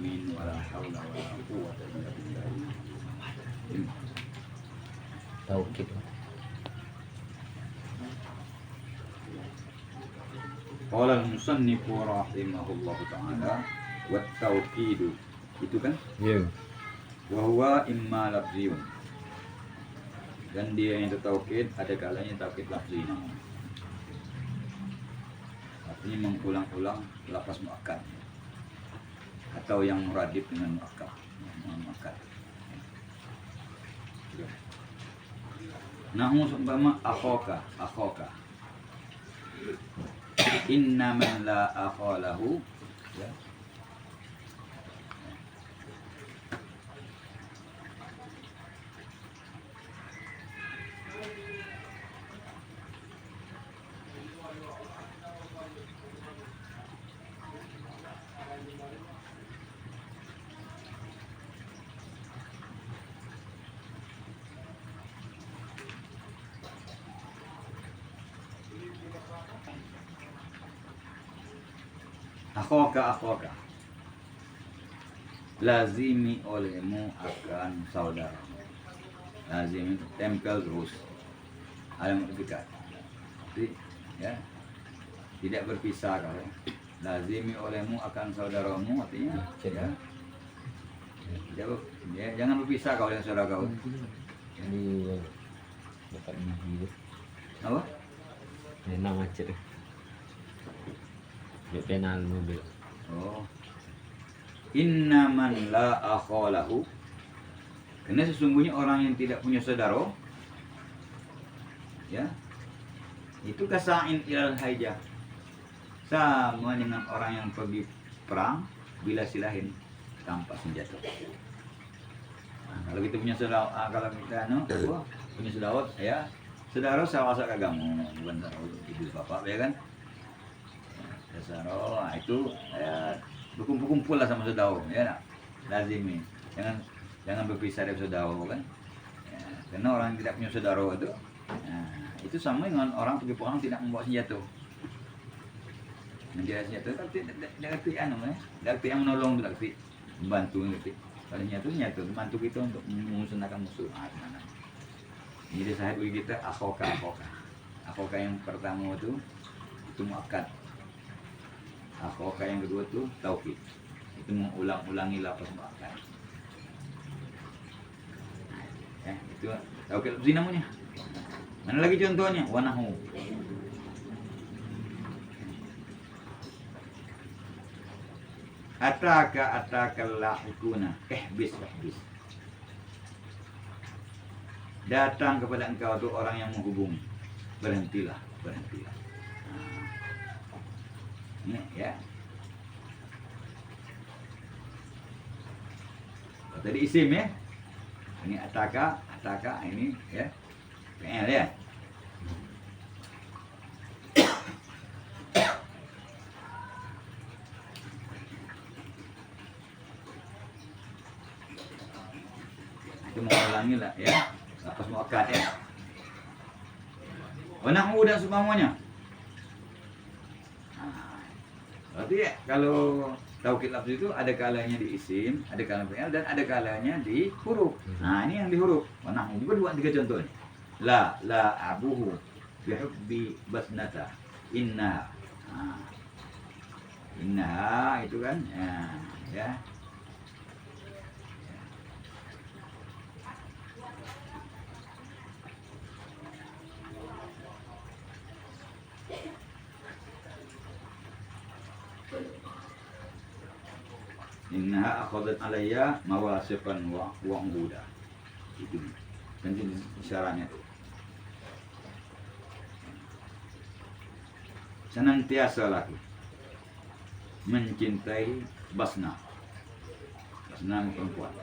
Amin. Wala haula wala quwwata illa billah. Taukid. Qala al-musannifu rahimahullahu ta'ala wa tauqidu. Itu kan? Ya. Wa huwa imma lafziyun. Dan dia yang taukid ada kalanya taukid lafzi namanya. Artinya mengulang-ulang lafaz muakkad atau yang muradif dengan muakkad. Nahu seumpama akhaka. Inna man la akhalahu, ya. Akhaka lazimi olehmu akan saudara. Lazimi tempel terus alamat dekat. Jadi, ya, tidak berpisah kau. Lazimi olehmu akan saudaramu, artinya ya, jangan berpisah kau dengan saudara kau. Jadi dapat gigi. Apa? Enak macet. Dia penal mobil. Oh. Inna man la akhalahu. Karena sesungguhnya orang yang tidak punya saudara, ya, itu kasa'in ilal haijah. Sama dengan orang yang pergi perang bila silahin tanpa senjata. Nah, kalau kita punya saudara, kalau kita punya saudara, ya, saudara sawasa kagamu, bukan saudara ibu bapak, ya kan? Saudara itu ya, berkumpul-kumpul lah sama saudara, ya nak? Lazimi. Jangan berpisah dari saudara kan? Ya, karena orang yang tidak punya saudara itu sama dengan orang pergi perang tidak membawa senjata. Menjaga senjata tapi dia kata dia kata yang menolong tu tak kata membantu kata. Kalau senjata membantu kita untuk memusnahkan musuh. Mana? Jadi sahabat bagi kita akhaka yang pertama itu muakkad. Akhaka yang kedua tu taukid. Itu mengulang-ulangi lafaz muakkad. Itu taukid lafzi namanya. Mana lagi contohnya? Wanahu. Ataka lahukuna. Bis. Datang kepada engkau tu orang yang menghubungi. Berhentilah. Ini ya. Tadi isim ya. Ini ataka ini ya. PL ya. Itu mengulangi lah ya. Lepas muakkad ya. Wanahu dan seumpamanya. Berarti ya, kalau taukid lafzi itu ada kalanya di isim, ada kalanya fi'il dan ada kalanya di huruf. Nah, ini yang di huruf. Wanahu juga tiga contoh nih. La abuhu bihubbi basnata. Inna. Inna itu kan ya. Innaha akhadhat alayya mawasifan wa uhuda. Itu kan isyaratnya tuh. Senantiasa lagi mencintai Basna perempuan.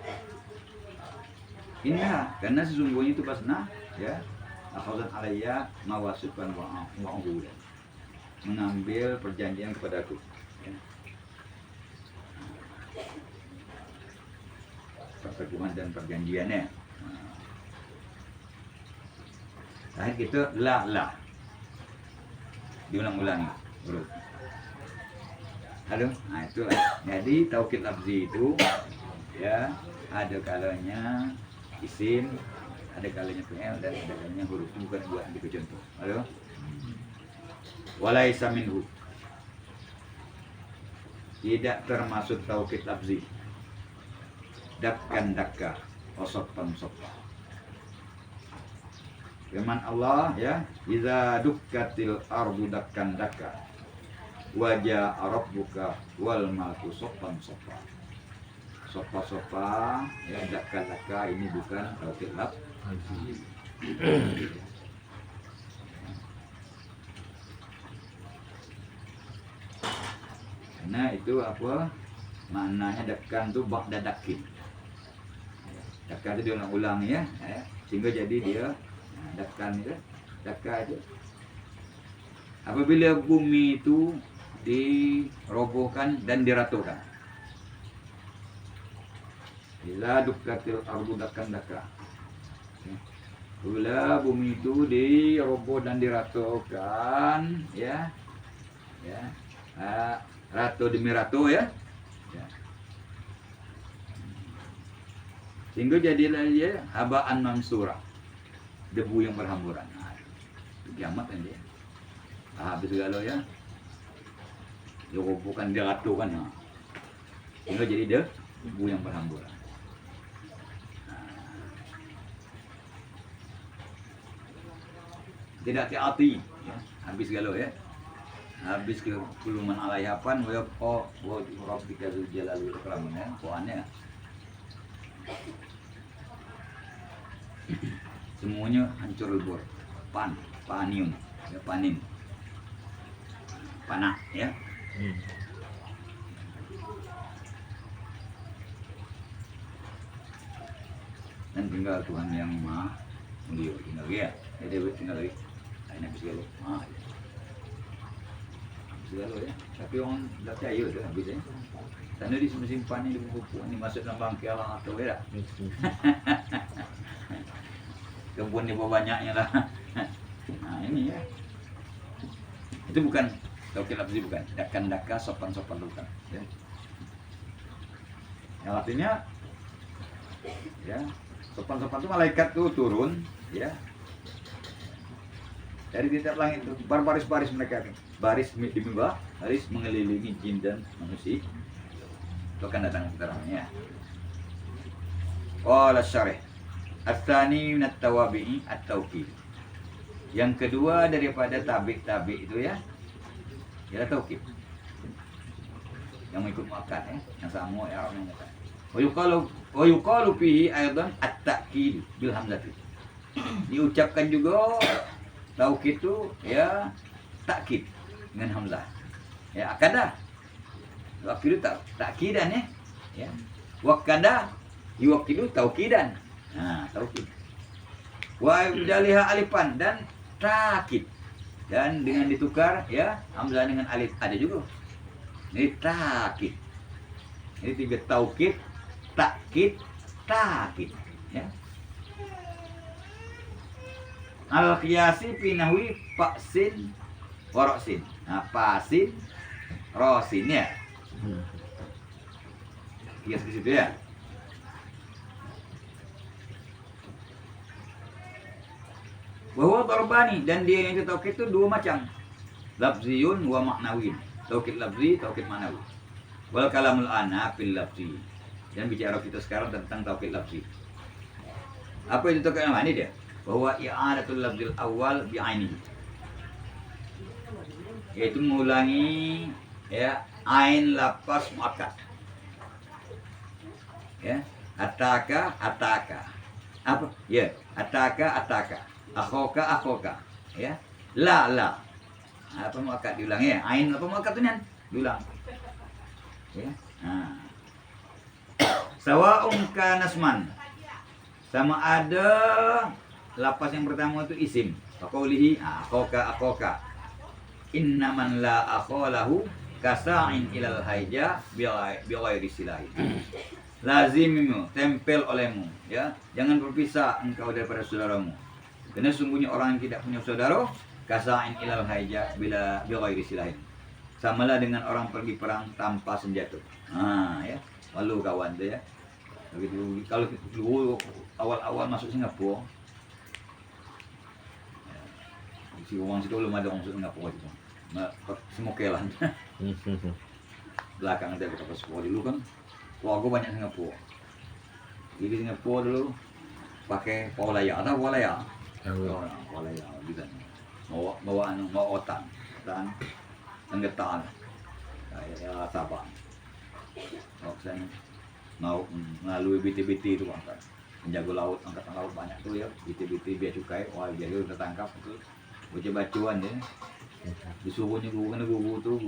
Inna, karena sesungguhnya itu Basna ya, akhadhat alayya mawasifan wa uhuda. Mengambil perjanjian kepadaku. Ya. Pertemuan dan perjanjiannya. Terakhir kita la diulang-ulangi huruf. Aduh, nah itulah. Jadi taukid lafzi itu ya ada kalanya isim, ada kalanya fi'il dan ada kalanya huruf. Itu bukan buat gitu contoh. Aduh. Walaisa minhu. Tidak termasuk taukid lafzi. Dakkan dakka, wasofan sofa. Firman Allah ya, iza dukkatil ardu dakkan dakka. Wajah rabbuka wal malaku sopan sopa. Sopa ya, dakka ini bukan taukid lafzi. Karena itu apa maknanya dakkan itu ba'da dakin. Dakkan itu diulang-ulang ya, sehingga jadi dia dakkan itu dakka itu. Apabila bumi itu dirobohkan dan diratukan. Bila dukkatil ardu dakkan dakka. Bila bumi itu diroboh dan diratukan, ya, ratu demi ratu ya, sehingga jadilah dia habaan mansura, debu yang berhamburan. Nah, kiamat kan dia. Habis segala ya. Dirobohkan diratukan ya. Sehingga jadi dia debu yang berhamburan. Tidak hati-hati ya. Habis galau ya, habis ke kuluman alayapan wa rabbika dzul jalali wal ikram ya, poannya semuanya hancur lebur, panium ya, panin panah ya. Dan tinggal Tuhan yang Maha Mulia tinggal dia, jadi tinggal lagi. Ini habis galau, habis galau ya. Tapi orang dah percaya tu habis ya. Sana disimpan ni di buku ni masuk dalam bangkai Allah atau ya. Kebun ni banyaknya lah. Nah ini ya. Itu bukan taukid lafzi, bukan. Dakkan sopan-sopan bukan. Ya. Yang artinya ya sopan-sopan itu malaikat tuh turun ya. Dari tiap langit itu berbaris-baris mereka, baris demi baris mengelilingi jin dan manusia. Itu akan datang keterangannya. Qala syarih At-tani minat tawabi'i at-tauqid. Yang kedua daripada tabi' itu ya, ialah tauqid. Yang mengikut muakkad ya, yang sama i'rabnya muakkad. Wa yuqalu fihi aidan at-ta'kid bil hamzati. Diucapkan juga tauqid itu ya takkid dengan hamzah. Ya akadah. Waktu itu takkidan ya. Wakada yuwakidu tauqidan. Nah, tauqid. Wa jaliha alifan dan takkid. Dan dengan ditukar ya hamzah dengan alif ada juga. Ini takkid. Ini tiga tauqid, takkid, takkid ya. Al-qiyasi fi nahwi fa'sin wa ra'sin. Nah, fa'sin, ra'sin ya. Kias di situ ya. Bahwa darbani dan dia yang taukid itu dua macam. Lafziyun wa ma'nawin. Taukid lafzi, taukid ma'nawi. Wal kalamul ana fil lafzi. Dan bicara kita sekarang tentang taukid lafzi. Apa itu taukid ma'nawi dia? Bahwa i'adatul lafzil awal bi'ainihi, yaitu mengulangi ya ain lafaz muakkad ya. Ataka apa ya, ataka akhoka ya. La apa muakkad diulang ya, ain apa muakkad itu diulang ya. Nah, sawa'un kana asman, sama ada lapas yang pertama itu isim. Faqaulihi akhoka. Innaman la akholahu kasa'in ilal haija bi'ghairi silahin. Lazimimu, tempel olehmu ya. Jangan berpisah engkau daripada saudaramu. Karena sungguhnya orang yang tidak punya saudara kasa'in ilal haija bila bi'ghairi silahin. samalah dengan orang pergi perang tanpa senjata. Ya, malu kawan tu ya. Begitu kalau dulu awal-awal masuk Singapura, si orang situ belum ada orang masuk Singapura itu. Semua kelan. Belakang ada kapal sekolah dulu kan. Keluarga banyak Singapura. Jadi Singapura dulu pakai Paulaya, ada Paulaya. Paulaya gitu. Bawa otak dan getar. Kayak Sabah. Sana mau melalui BT-BT itu angkat penjaga laut, angkatan laut banyak tuh ya, BT-BT bea cukai, wah dia udah tangkap itu baca-bacuan ya, disuruhnya guru tuh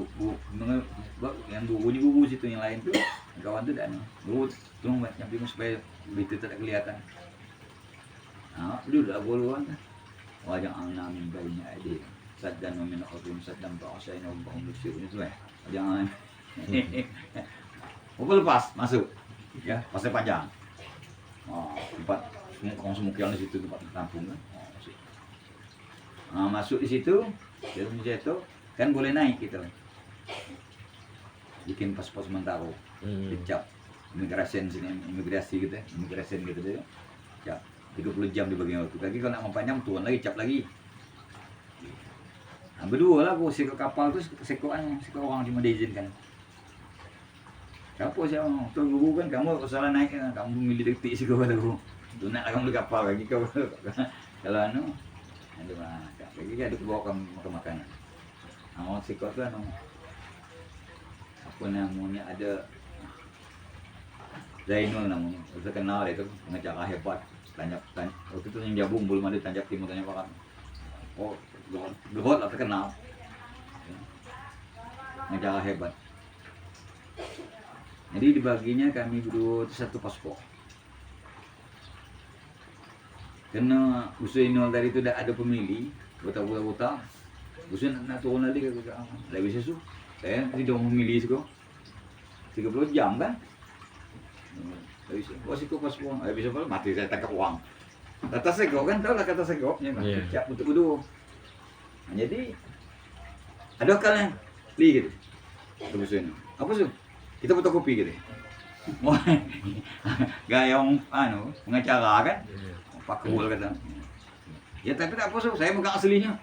yang gurunya guru situ yang lain tuh kawan tuh dan guru tuh nyampe supaya BT tidak kelihatan. Nah, dulu dah goluan wajah anak bayinya aja saddan min al-qadum saddan ba'asaina wa ba'um bisir itu ya jangan lepas masuk ya pasir panjang. Tempat semukian di situ tempat tampung kan. Masuk di situ jarum jatuh kan boleh naik gitu. Bikin paspor sementara, dicap imigrasi gitu ya, imigrasi gitu deh. Cap 30 jam di bagian waktu. Lagi kalau nak mempanjang turun lagi cap lagi. Berdua lah aku seko kapal tu seko orang cuma diizinkan. Kapal siapa? Tu guru kan kamu salah naik kan, kamu milih detik seko kata guru. Tu nak kamu beli kapal lagi kau. Kalau ada mah lagi ada bawa kamu makan makanan. Seko tu apa namanya ada Zainul namanya. Saya kenal dia tu pengacara hebat. Tanjap waktu itu yang Jabung belum ada Tanjap Timur Tanjap Barat. Luhut lah terkenal. Pengacara hebat. Jadi dibaginya kami berdua satu paspor. Karena usul Inul tadi itu dah ada pemilih, buta. Usul nak turun lagi ke lebih sesu. Saya tidak memilih sih kok. 30 jam kan? Habis itu paspor. Habis itu mati saya tangkap uang. Kata sego kan tahu lah kata sego nya kan. Siap untuk berdua. Jadi ada kalanya beli gitu. Terus ini. Apa sih? Kita fotokopi gitu. Wah, gayung pengacara kan? Pak Kebul kata. Ya tapi tak apa sih, saya bukan aslinya.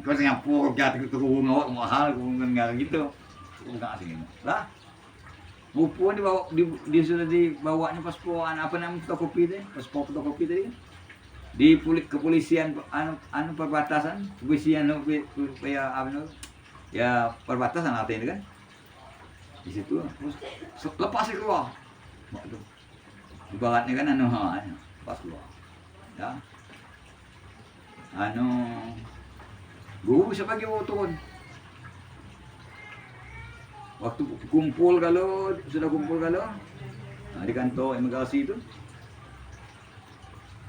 Kau Singapura jatuh ke rumah mahal, enggak gitu. Bukan aslinya. Lah. Bukuan dia sudah dibawanya paspor apa namanya fotokopi tadi, paspor fotokopi tadi kan. Di kepolisian perbatasan, kepolisian ya perbatasan artinya kan. Di situ lepas keluar. Waktu ibaratnya kan pas keluar. Ya. Guru bisa bagi turun. Waktu sudah kumpul di kantor imigrasi itu.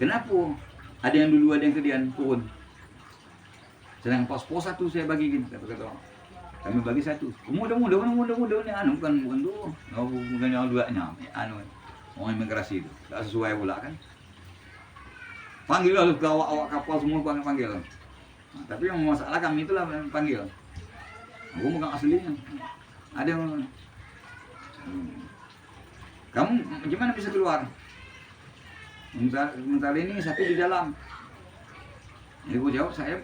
Kenapa? Ada yang dulu, ada yang kemudian turun. Sedang paspor satu saya bagi gini kata-kata. Kami bagi satu. Muda ni bukan tu. Bukan yang duanya. Orang imigrasi itu. Tak sesuai pula kan. Panggil lah awak kapal semua panggil. Tapi yang masalah kami itulah panggil. Aku bukan aslinya. Ada yang kamu gimana bisa keluar? Sementara ini satu di dalam. Jadi aku jawab saya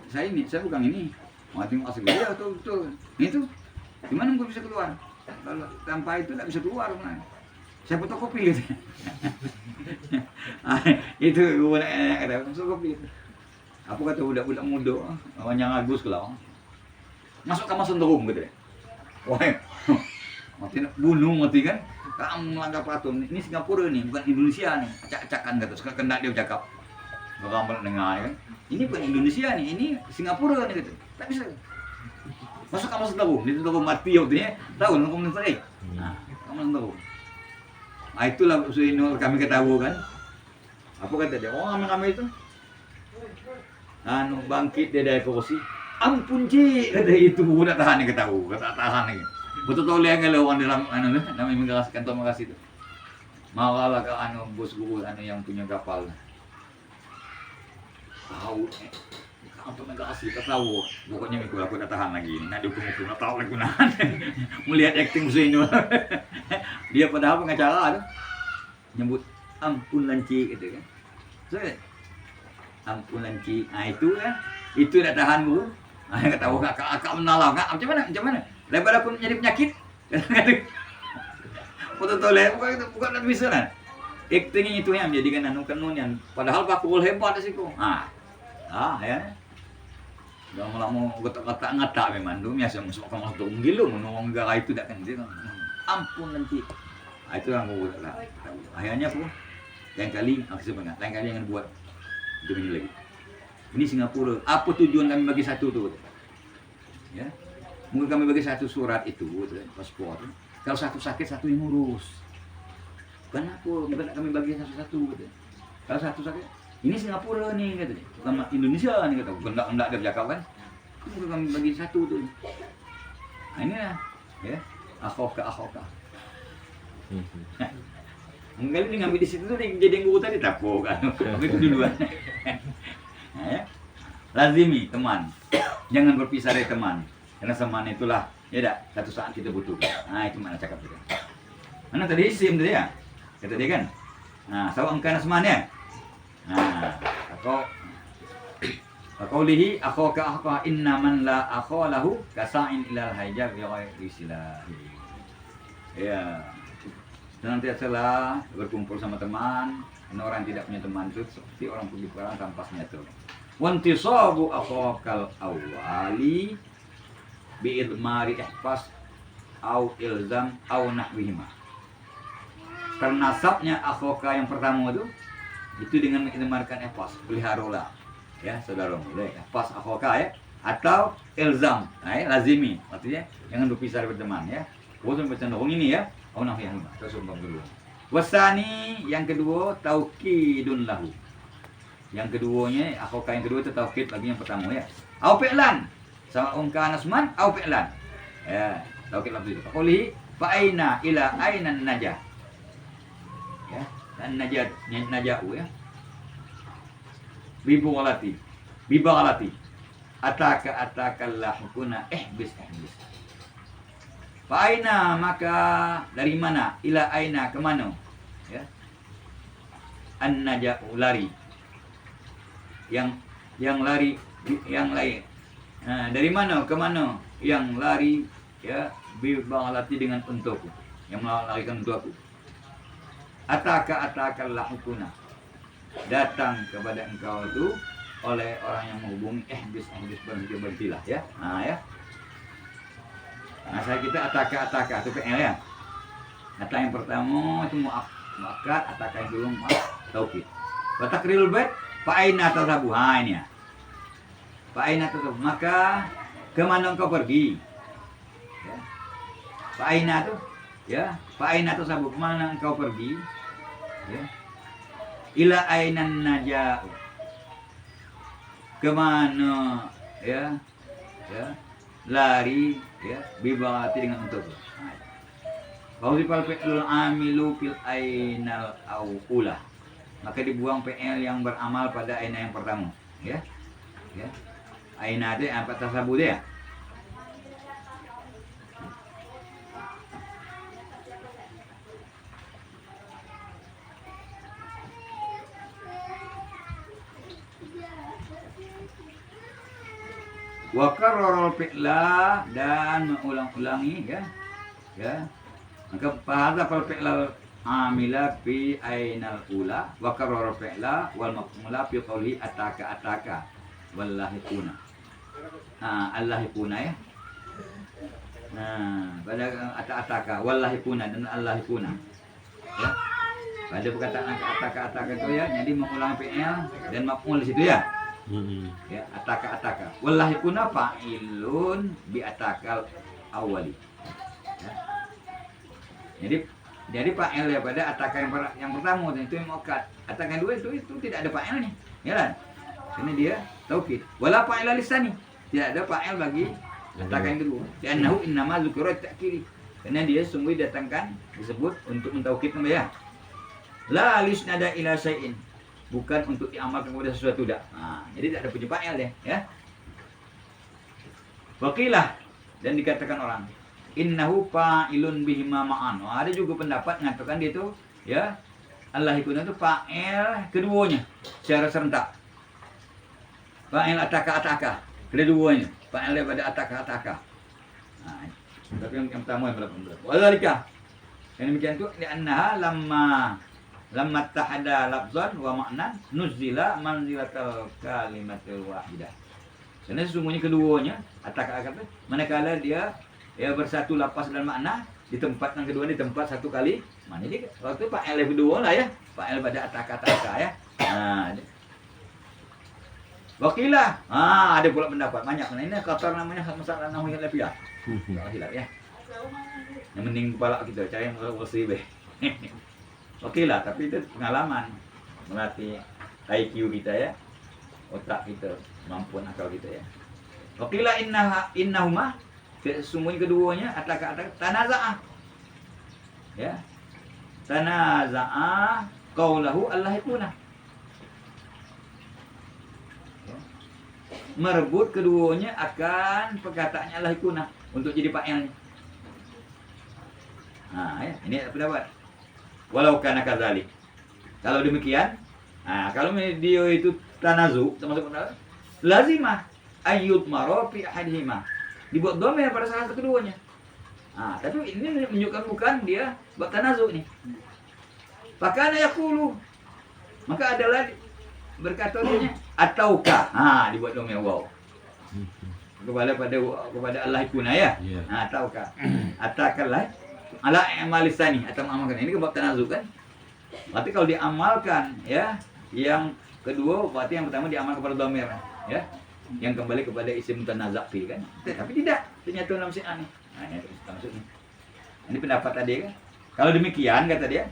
bukan ini. Mati asli dia betul. Itu gimana aku bisa keluar? Kalau tanpa itu tidak bisa keluar. Saya fotokopi gitu. Itu gue kata fotokopi itu. Apa kata budak-budak muda, yang Agus kalau masuk kamar senterung gitu deh. Wah, mati mati kan? Kamu melanggar peraturan. Ini Singapura nih, bukan Indonesia nih. Acak-acakan gitu. Sekarang kena dia bercakap. Gambar dengar kan? Ini bukan Indonesia nih, ini Singapura nih gitu. Tak bisa. Masuk kamar senterung, itu tuh mati waktu ya. Tahu kamu menentang? Nah, kamu senterung. Nah itulah usul kami ketahui kan. Apa kata dia? Oh kami itu. Bangkit dia dari kursi. Ampun Cik, kata itu udah tahan yang ketahui, kata tahan lagi. Betul tahu lihat orang dalam dalam imigrasi kantor imigrasi itu. Malah ke bos guru yang punya kapal. Tahu untuk negasi ketawa. Pokoknya mikul aku dah tahan lagi. Nak dihukum-hukum, nak tahu lagi nahan. Melihat akting musuh ini. Dia padahal pengacara tu nyebut ampun lanci gitu kan. So, ampun lanci. Itu kan. Itu dah tahan dulu. Kata tahu kakak menalau. Macam mana? Daripada aku jadi penyakit. Kata foto toleh bukan tak bisa kan. Aktingnya itu yang menjadikan anu yang padahal Pak Kul hebat sih kok. Ya. Dah lama kata ngata memang tu biasa masuk ke masuk gilo menolong negara itu dak kan dia. Ampun nanti. Itu yang aku lah. Akhirnya aku yang kali aku sebenarnya lain kali yang buat itu ini lagi. Ini Singapura. Apa tujuan kami bagi satu tu? Ya. Mungkin kami bagi satu surat itu, paspor. Kalau satu sakit, satu yang ngurus. Kenapa? Bukan kami bagi satu-satu. Kalau satu sakit, ini Singapura nih, katanya. Bukan Indonesia nih, kata. Bukan enggak ada bercakap kan. Itu kami bagi satu tuh. Nah, ini lah. Ya. Akhoka. Mungkin ini ngambil di situ tuh jadi yang guru tadi tapo kan. Itu duluan. Nah, ya. Lazimi teman. Jangan berpisah dari teman. Karena teman itulah ya dah satu saat kita butuh. Nah, itu mana cakap kita. Mana tadi isim tadi ya? Kata dia kan. Nah, sawang kana semannya. Nah, Qaulihi akhoka inna man la akhalahu kasa'in ilal hajar bi ghairi silahi. Ya. Senantiasa berkumpul sama teman. Orang yang tidak punya teman itu seperti orang pergi perang tanpa senjata. Wantisabu akhokal awali bi'idmari ihfas au ilzam au nahwihima. Ternasabnya akhoka yang pertama itu dengan mengidmarkan ihfas, peliharalah ya saudara boleh ihfas akhoka ya atau ilzam, lazimi artinya jangan berpisah dari teman ya. Bosan bercanda ini ya au nahwihima tersebut dulu. Wasani yang kedua taukidun lahu. Yang keduanya akhoka yang kedua itu taukid bagi yang pertama ya. Au fi'lan sama kana asman au fi'lan. Ya, taukid lafzi itu. Quli fa aina ila aina najah. Ya, dan najau ya. Bibalati. Ataka lahukuna ihbis. Fa aina maka dari mana? Ila aina ke mana? Ya. An-najau lari. Yang lari yang lain. Nah, dari mana ke mana yang lari ya bibalati dengan untukku yang melarikan untuk aku. Ataka lahukuna. Datang kepada engkau itu oleh orang yang menghubungi berhentilah ya. Nah ya. Nah, saya kita ataka itu PL ya. Kata yang pertama itu muakkad, ataka yang kedua taukid. Wa takril bait fa aina tadhabu. Ini ya. Fa aina tadhabu, maka kemana engkau pergi? Ya. Fa aina tuh ya, fa aina tadhabu, kemana engkau pergi? Ya. Ila ainan najau. Kemana ya? Ya. Lari ya bibati dengan untuk. Kalau dipal fi'lul amilu fil ainal awula, maka dibuang PL yang beramal pada aina yang pertama ya. Ya. Aina itu apa tasabu dia? Wa karrarul fi'la dan mengulang-ulangi ya. Ya. Maka pada fal fi'lal amila fi ainal ula wa karrarul fi'la wal maf'ula fi qawli ataka wallahi kuna. Allahi kuna ya. Nah, pada ataka wallahi kuna dan allahi kuna. Ya. Pada perkataan ataka itu ya, jadi mengulang fi'il dan maf'ul di situ ya. Ya, ataka. Wallahi kuna fa'ilun bi atakal awali. Ya. Jadi fa'il ya pada ataka yang pertama itu yang muakkad. Ataka yang kedua itu tidak ada fa'ilnya. Ya kan? Karena dia taukid. Wala fa'ila lisani. Tidak ada fa'il bagi ataka yang kedua. Li'annahu innama dzukira ta'kiri. Karena dia sungguh disebut untuk mentaukid ya. La lisnada ila syai'in. bukan untuk diamalkan kepada sesuatu dah. Jadi tak ada punya fa'il dia, ya. Waqilah, dan dikatakan orang, innahu fa'ilun bihima ma'an. Ada juga pendapat mengatakan dia tu, ya, Allah ikuna tu fa'il keduanya secara serentak. Fa'il ataka, kedua-duanya. Fa'il daripada ataka. Tapi yang pertama yang berapa? Wadzalika. Yang demikian tu li'annaha lamma tahada lafzan wa ma'nan nuzila manzilatal kalimatul wahidah. Karena sesungguhnya keduanya ataka kata manakala dia bersatu lafaz dan makna di tempat yang kedua, di tempat satu kali mana dia waktu fa'il kedua lah, ya, fa'il pada ataka ya. Wakilah, ada pula pendapat banyak. Ini qatar namanya masalah nahwu yang lebih ya. Kalau hilap ya. Yang penting kepala kita cari yang bersih be. Wakilah, tapi itu pengalaman melatih IQ kita, ya, otak kita, kemampuan akal kita, ya. Wakilah innahuma, sesungguhnya keduanya ataka tanaza'ah, ya, tanaza'ah qaulahu Allah ikuna, ya. Merebut keduanya akan perkataannya Allah ikuna untuk jadi fa'ilnya. Ya, ini pendapat. Walau kana kadzalik. Kalau demikian, kalau dia itu tanazu, termasuk lazimah ayyut maro fi ahadihima. Dibuat dhamir pada salah satu keduanya. Tapi ini menunjukkan bukan dia buat tanazu nih. Fakana yaqulu. Maka adalah berkata dia ataukah. Dibuat dhamir waw. Kepada Allah ikuna, ya. Ataukah. Atakallah ala amalisani atau mengamalkan. Ini bab tanazuk kan. Berarti kalau diamalkan, ya, yang kedua berarti yang pertama diamalkan kepada dhamir, ya, yang kembali kepada isim tanazak fi kan. Tapi tidak ternyata dalam sini. Ini maksudnya. Ini pendapat tadi kan. Kalau demikian kata dia,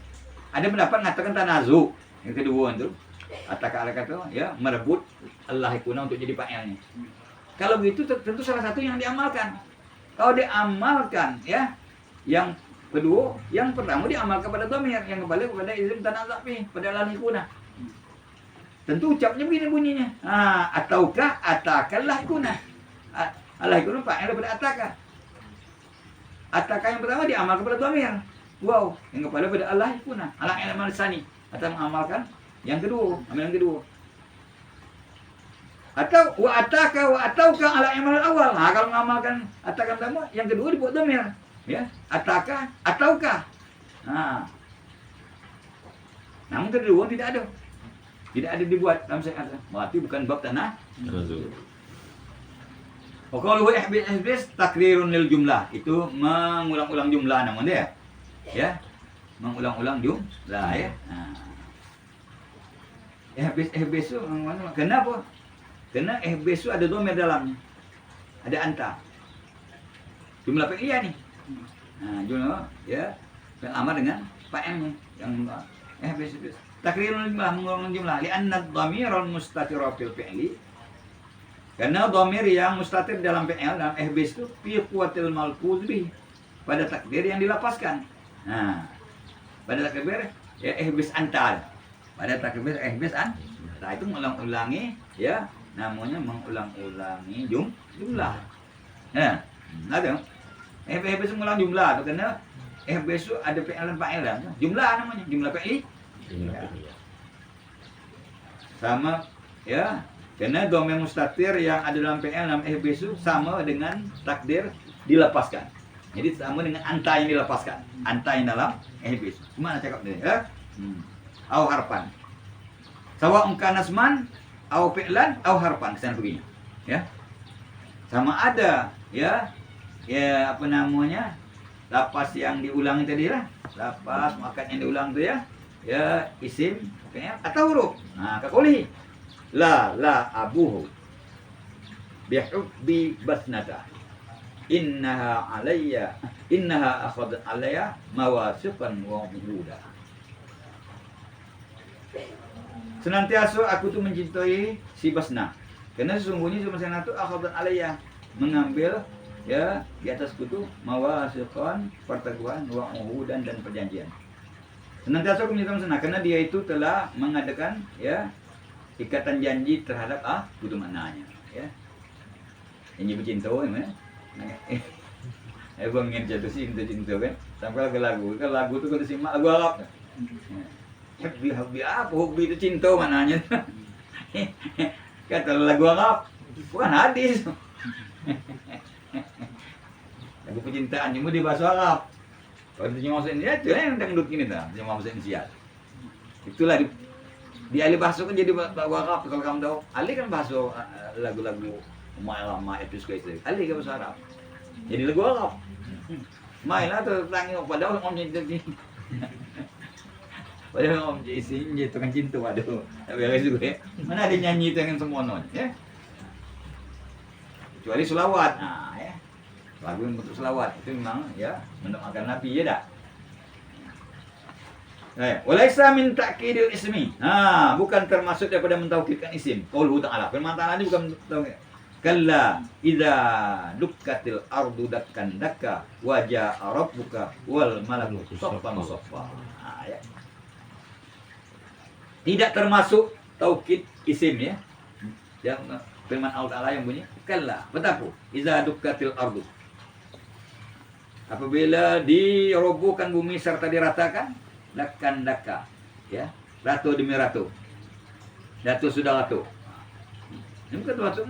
ada pendapat mengatakan tanazuk yang kedua itu ataka kata, ya, merebut Allah ikuna untuk jadi fa'ilnya. Kalau begitu tentu salah satu yang diamalkan. Kalau diamalkan, ya, yang kedua, yang pertama diamalkan pada dhamir yang kembali kepada isim tanazak fi pada Allah ikuna. Tentu ucapnya begini bunyinya. Ataukah atakallah ikuna. Allah ikuna fa'il daripada ataka. Ataka yang pertama diamalkan pada dhamir. Wow, yang kembali pada Allah ikuna. Ala ilmal sani atau mengamalkan yang kedua, amal yang kedua. Atau wa atauka ala ilmal awal. Kalau mengamalkan ataka pertama, yang kedua dibuat dhamir. Ya, ataka ataukah. Namun kedua tidak ada dibuat dalam syariat. Berarti bukan bab tanah. Qauluhu ihbis takrirun lil jumlah. Itu mengulang-ulang jumlah namanya dia. Ya. Mengulang-ulang jumlah, ya. Ihbis itu kenapa? Karena ihbis itu ada dhamir dalamnya. Ada anta. Jumlah fi'liyah nih. Jumlah, ya, dan amar dengan fa'ilnya yang ihbis. Takrirul jumlah, mengulang jumlah. Li'anna ad-dhamirul mustatir fil fi'li. Karena dhamir yang mustatir dalam fi'il, dalam ihbis itu fi quwwatil malfuz bih, pada takdir yang dilapaskan. Pada takdir ya ihbis antal. Pada takdir ihbis anta itu mengulang-ulangi, ya, namanya mengulang-ulangi jumlah. Ada. Ihbis mengulang jumlah, karena ihbis itu ada fi'il dan fa'il. Jumlah namanya, jumlah fi'li. Sama, ya, karena dhamir mustatir yang ada dalam fi'il dalam ihbis itu sama dengan takdir dilepaskan. Jadi sama dengan anta yang dilepaskan, anta yang dalam ihbis. Gimana cakap dia, ya? Au harpan. Sawa'un kana asman au fi'lan au harpan, kesan begini. Ya. Sama ada, ya, apa namanya? Lapas yang diulang tadi lah. Lapas makan yang diulang tu, ya. Ya, isim fi'il atau huruf. Kaquli la abuhu bihubbi basnata innaha akhadhat alayya mawasiqan wa muhuda. Senantiasa aku tu mencintai si Basna, karena sesungguhnya si Basna tu akhadhat alayya, mengambil, ya, di atasku tu mawasiqan, perteguhan wa muhudan dan perjanjian. Senantiasa aku menyertai sunnah karena dia itu telah mengadakan ya ikatan janji terhadap butuh maknanya ya. Ini bercinta ya. Bang ingin jatuh cinta kan. Sampai lagu kan lagu itu kalau disimak lagu Arab. Hobi apa? Hobi itu cinta maknanya. Kata lagu Arab bukan hadis. Lagu percintaan cuma di bahasa Arab. Kalau itu cuma bahasa Indonesia itu yang dangdut ini dah, cuma bahasa Indonesia. Itulah di ahli bahasa kan jadi lagu Arab kalau kamu tahu. Ali kan bahasa lagu-lagu lama episode itu. Ali kan bahasa Arab. Jadi lagu Arab. Mainlah tuh tanggung pada orang cinta ni. Padahal orang cinta itu kan cinta waduh. Tapi ada juga ya. Mana ada nyanyi itu yang semua non ya. Kecuali selawat. Nah, ya. Lagu yang bentuk selawat itu memang ya mendoakan Nabi ya dak. Walaisa min ta'kidil ismi. Bukan termasuk daripada mentaukidkan isim. Qauluhu ta'ala. Firman ta'ala ini bukan taukid. Kalla idza dukkatil ardu dakkan dakka wa ja'a rabbuka wal malaku saffan saffa. Ya. Tidak termasuk taukid isim ya. Yang firman Allah Ta'ala yang bunyi kalla betapa idza dukkatil ardu. Apabila dirobohkan bumi serta diratakan dakkan dakka ya. Ratu demi ratu. Datu sudah ratu. Ini bukan termasuk.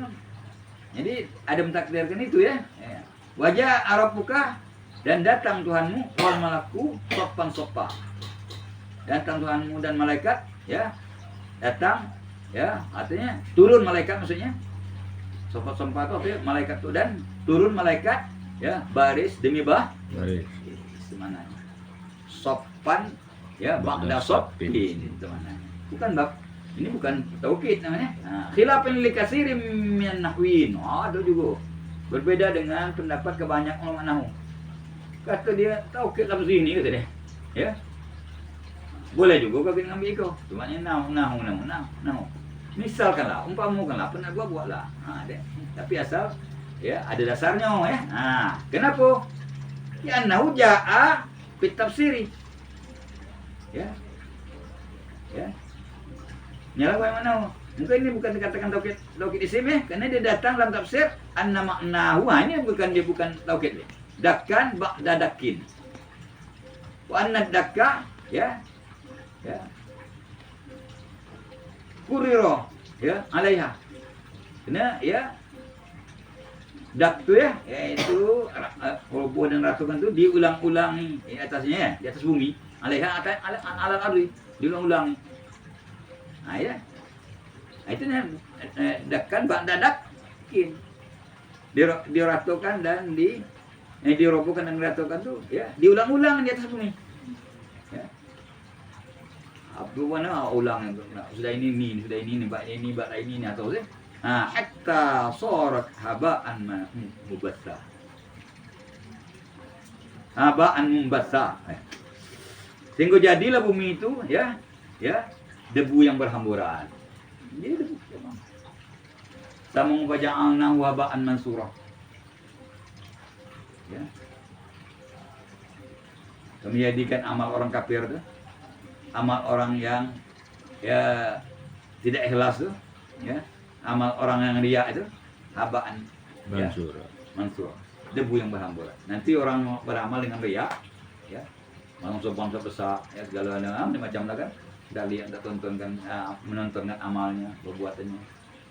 Jadi ada mentakdirkan itu ya. Wajah Arab buka dan datang Tuhanmu wal malaku sopan sopa. Datang Tuhanmu dan malaikat ya. Datang ya artinya turun malaikat maksudnya. Sopan sopa itu artinya malaikat itu dan turun malaikat ya baris demi baris. Mana? Sopan ya ba'da soppin itu mana? Bukan bab ini bukan taukid namanya. Khilafan li katsirin min nahwin. Ada juga. Berbeda dengan pendapat kebanyakan ulama nahwu. Kata dia taukid lafaz ini kata dia. Ya. Boleh juga kau ngambil ikut. Cuma nahu. Misalkanlah, umpamakanlah, pernah gua buatlah. Ada. Tapi asal ya ada dasarnya ya. Kenapa? Ya nahu jaa fit tafsiri. Ya. Ya. Nyala bagaimana? Mungkin ini bukan dikatakan taukid isim ya, karena dia datang dalam tafsir anna ma'nahu. Ini bukan dia bukan taukid. Dakkan ba'da dakin. Wa anna dakka ya. Ya. Kuriro ya alaiha. Karena ya dak tu ya, yaitu roboh dan ratukan tu diulang-ulangi di atasnya ya, di atas bumi. Alaiha atas alal ardi diulang-ulangi. Ya. Itu dakkan ba'da dakin. Diratukan dan dirobohkan dan diratukan tu ya, diulang-ulang di atas bumi. Ya. Apa mana ulang sudah ini bak ini atau sih. Hatta sarat haba'an mubassah. Haba'an mubassah. Sehingga jadilah bumi itu ya debu yang berhamburan. Jadi debu. Sama waja'alna waba'an mansura. Ya. Kami jadikan amal orang kafir itu, amal orang yang ya tidak ikhlas itu, ya, amal orang yang riya itu haba'an mansura. Ya, mansura. Debu yang berhamburan. Nanti orang beramal dengan riya, ya, malam sopan besar, ya segala macam lah kan. Kita lihat, kita tontonkan, menontonkan amalnya, perbuatannya.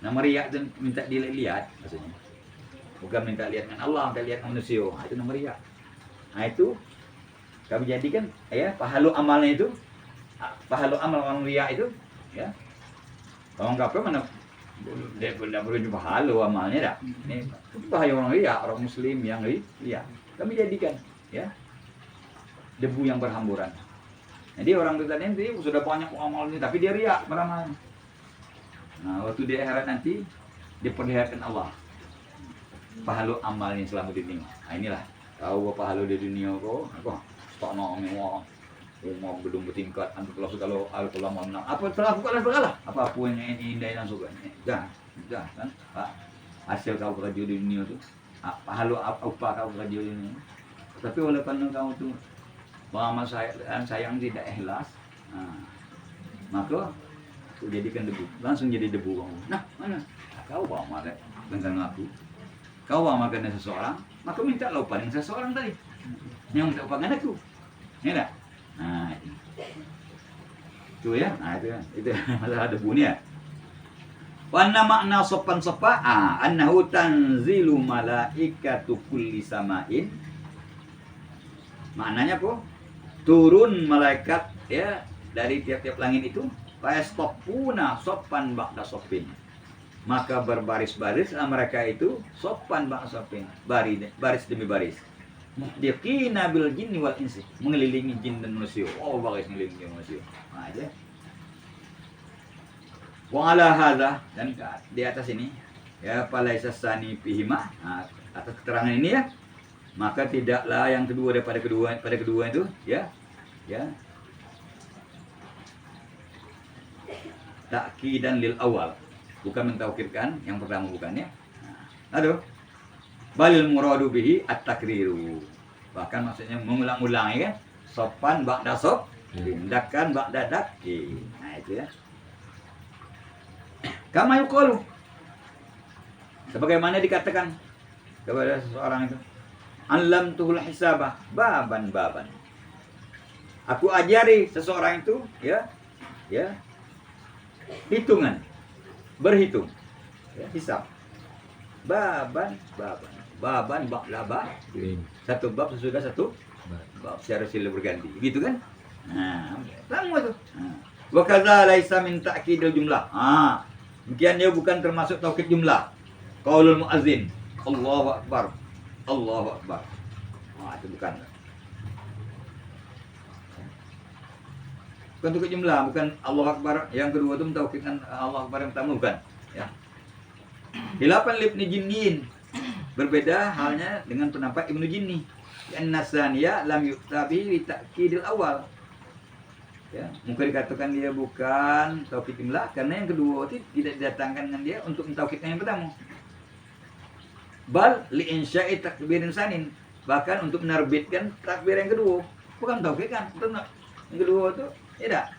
Nama riak itu minta dilihat, maksudnya. Bukan minta lihat dengan Allah, minta lihat manusia. Itu nama riak. Itu kami jadikan, ya, pahala amalnya itu, pahala amal orang riak itu, ya. Orang kafir mana dia tidak perlu pahala amalnya dah. Ini bahaya orang riak, orang Muslim yang riak. Kami jadikan, ya, debu yang berhamburan. Jadi orang kita nanti sudah banyak amal ini, tapi dia riak beramal. Nah, waktu di akhirat nanti diperlihatkan Allah pahala amalnya selama di dunia. Nah, inilah tahu pahala di dunia kok. Aku tak nak mewah, rumah gedung bertingkat, antuk kalau al-qalam menang. Apa telah bukanlah segala. Apa yang ini indah dan suka. Dah kan. Hasil kau kerja di dunia tu, pahala apa kau kerja di dunia. Tapi oleh kerana kau tu Bahwa sayang tidak ikhlas, maka aku jadikan debu, langsung jadi debu. Nah, mana? Kau bawa makan tentang aku. Kau bawa makan seseorang, maka minta lupa dengan seseorang tadi. Yang minta lupa dengan aku. Ya enggak? Nah, itu ya. Nah, itu masalah debu ni ya. Wana makna sopan sopa, annahu tanzilu malaikatu kulli samain. Maknanya apa? Turun malaikat ya dari tiap-tiap langit itu, fayastopuna sopan ba'da sopin. Maka berbaris-baris mereka itu sopan ba'da sopin, baris demi baris. Muhdithina bil jinni wal insi, mengelilingi jin dan manusia. Oh, baris mengelilingi manusia. Nah, aja. Wa ala hadza, dan di atas ini ya falaisa sani fihima, atas keterangan ini ya, maka tidaklah yang kedua daripada kedua itu ya ta'kidan lil awal, bukan mentaukidkan yang pertama, bukan ya. Aduh, balil muradu bihi at-takriru, bahkan maksudnya mengulang-ulangi ya, sopan ba'da sop, tindakan ba'da daki. Nah itu ya. Kama yuqalu, sebagaimana dikatakan kepada seseorang itu, allamtuhul hisabah baban. Aku ajari seseorang itu ya hitungan, berhitung, ya, hisab. Baban bab. Satu bab sesudah satu bab secara silih berganti, gitu kan? Nah, sama itu. Wa kadza laisa min ta'kidil jumlah. Demikian dia bukan termasuk taukid jumlah. Qaulul muazzin, Allahu akbar. Itu bukan. Bukan taukid jumlah, bukan Allahu akbar. Yang kedua itu mentaukidkan Allahu akbar yang pertama, bukan. Ya. Khilafan Ibnu Jinnin, berbeda halnya dengan pendapat Ibnu Jinni. An-Nasaniya lam yuktabi li ta'kidil awal. Ya, mungkin dikatakan dia bukan taukid jumlah karena yang kedua itu tidak didatangkan dengan dia untuk mentaukidkan yang pertama. Bal li insya'i takbirin sanin, bahkan untuk menerbitkan takbir yang kedua, bukan taukidkan. Yang kedua itu tidak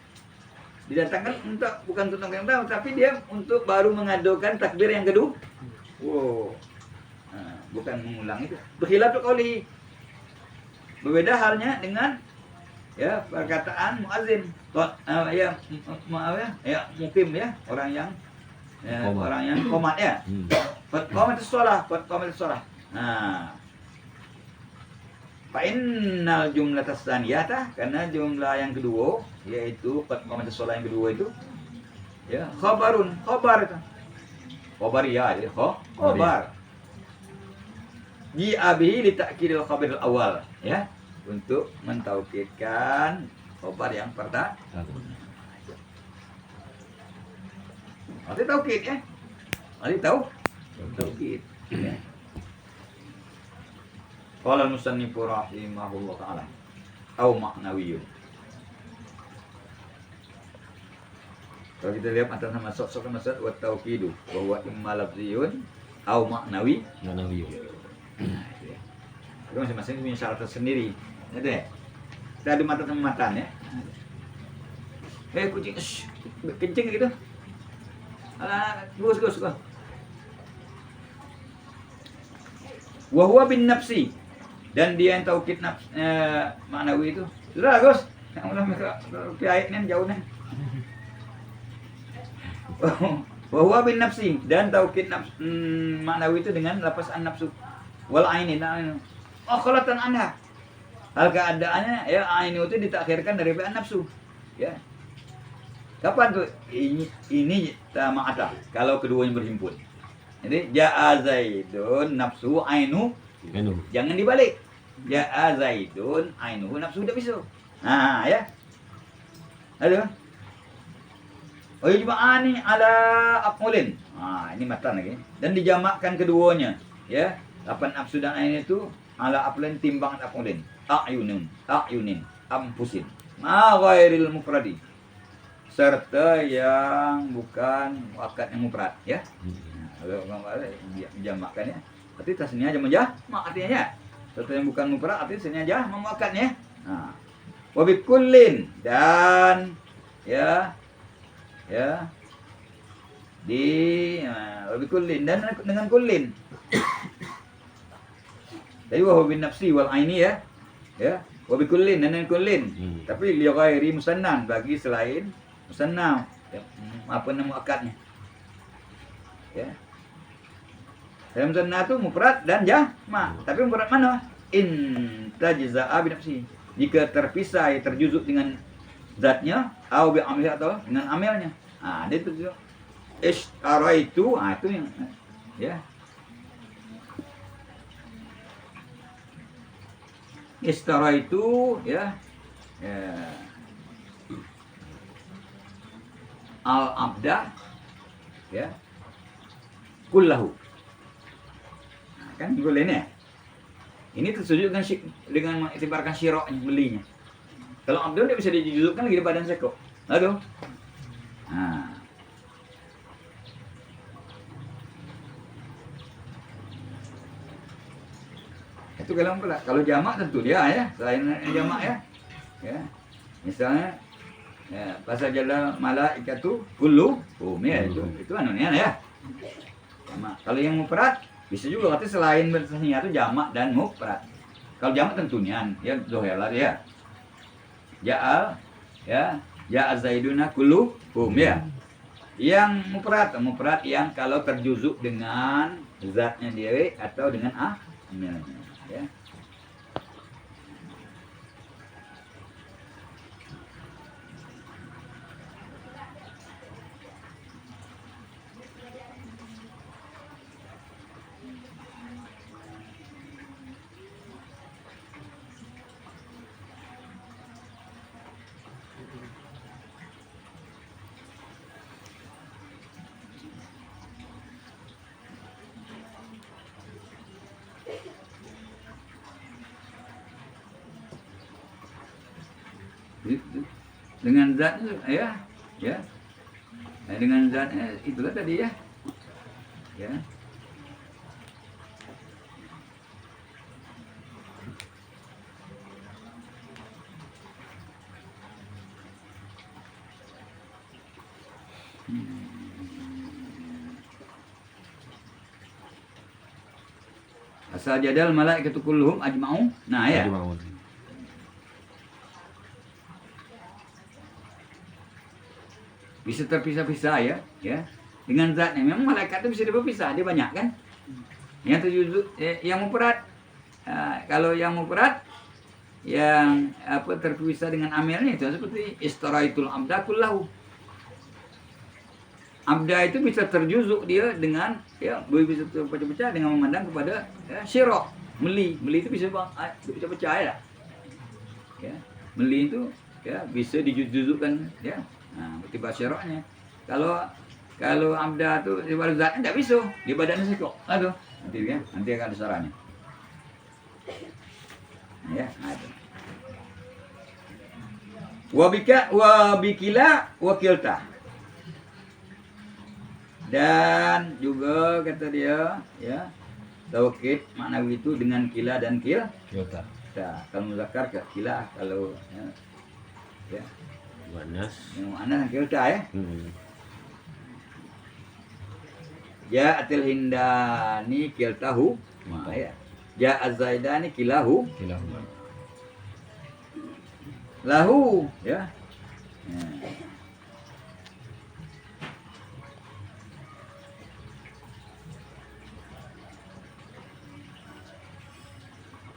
didatangkan untuk, bukan untuk takbir yang pertama, tapi dia untuk baru mengadukan takbir yang kedua. Wow. Bukan mengulang itu. Berkhilaf qauli. Berbeda halnya dengan ya perkataan muazzin, mukim ya, orang yang qomat ya. Qomat shalah. Nah, fa innal jumlah tsaniyata, karena jumlah yang kedua yaitu qomat shalah yang kedua itu ya khabar itu. Khabar ya, khabar. Ji abi li ta'kidil khabar awal ya, untuk mentaukidkan khabar yang pertama. Arti taukid ya. Arti taukid. Ya. Qala al-musannif rahimahullah taala au ma'nawiyyun. Kalau kita lihat antara masuk wa taukidu bahwa imma lafziyun au ma'nawiyyun. Itu masing-masing punya syarat tersendiri. Ya deh. Kita ada matan ya. Kucing kencing gitu. Gus. Wa huwa bin nafsi, dan dia yang taukid nafs ma'nawi itu. Sudah Gus. Yang udah mereka ayatnya jauh nih. Wa huwa bin nafsi, dan taukid nafs ma'nawi itu dengan lafaz an-nafsu. Wal aini, khalatan anha. Hal keadaannya ya aini itu ditakhirkan dari nafsu. Ya. Kapan tuh? Ini tama'ata, kalau keduanya berhimpun. Jadi ja'a Zaidun nafsu ainu. Jangan dibalik. Ja'a Zaidun ainu nafsu udah bisa. Nah, ya. Aduh. Oh, yujma'ani ala af'ulin. Ini matan lagi. Dan dijamakkan keduanya, ya. Lapan nafsu dan ain itu ala af'ulin, timbangan af'ulin. A'yunin, ampusin. Ma ghairil mufradi, serta yang bukan akad yang mufrad, ya. Kalau dijamakkan ya. Berarti tasniah jamak artinya ya. Serta yang bukan mufrad artinya tasniah jamak akadnya. Nah, Wa bikullin, dan ya di wa bikullin, dan dengan kullin. Jadi wa bin nafsi wal aini ya wa bikullin, dan dengan kullin. Tapi li ghairi musannan, bagi selain musanna, ya, apa nama akadnya, ya. Dalam musanna itu mufrad dan jamak. Tapi mufrad mana? In tajza'a bi nafsi, jika terpisah, terjuzuk dengan zatnya, atau bi amil, atau dengan amalnya. Dia itu istaraitu, itu yang ya. Istaraitu ya. Al-abda ya kullahu. Kan boleh nih. Ini tersejuk dengan mengiktibarkan syiroknya, belinya. Kalau abdul tidak bisa dijuzukkan lagi di badan seko. Aduh. Itu kalau jamak tentu dia ya, selain jamak ya. Misalnya pasal jala malaikatu kulluhum ya, itu anunya ya. Jamak. Kalau yang mufrad bisa juga katanya selain bersihnya itu jamak dan mufrad. Kalau jamak tentunya ya zohirlah ya. Ja'al ya, ja'a zaiduna kulluhum ya. Yang mufrad yang kalau terjuzuk dengan zatnya dia atau dengan amilnya ya. Dengan zatnya ya. Dengan zatnya itulah tadi ya. Asal jadal malaikatu kulluhum ajma'un. Nah ya. Bisa terpisah-pisah ya. Dengan zatnya. Memang malaikat itu bisa dipisah, dia banyak kan? Yang terjuzuk, yang mufrad. Kalau yang mufrad yang terpisah dengan amilnya itu seperti istaraitul abda kullahu. Abda itu bisa terjuzuk dia dengan bisa terpecah-pecah dengan memandang kepada syirok, meli itu bisa pecah ya. Meli itu bisa dijuzukkan ya. Tiba syiroknya. Kalau abda itu di badan zatnya tidak bisa, di badannya sekok. Aduh, nanti akan ada sarannya. Ya, ada. Wa bikila wakilta. Dan juga kata dia ya, taukid maknawi itu dengan kila dan kilta. Kalau muzakkar ke kila, kalau ya Muannas. Yang muannas kilta ya. Ja'atil hindani kiltahu. Ya. Ja'a zaidani kilahu. Lahu ya.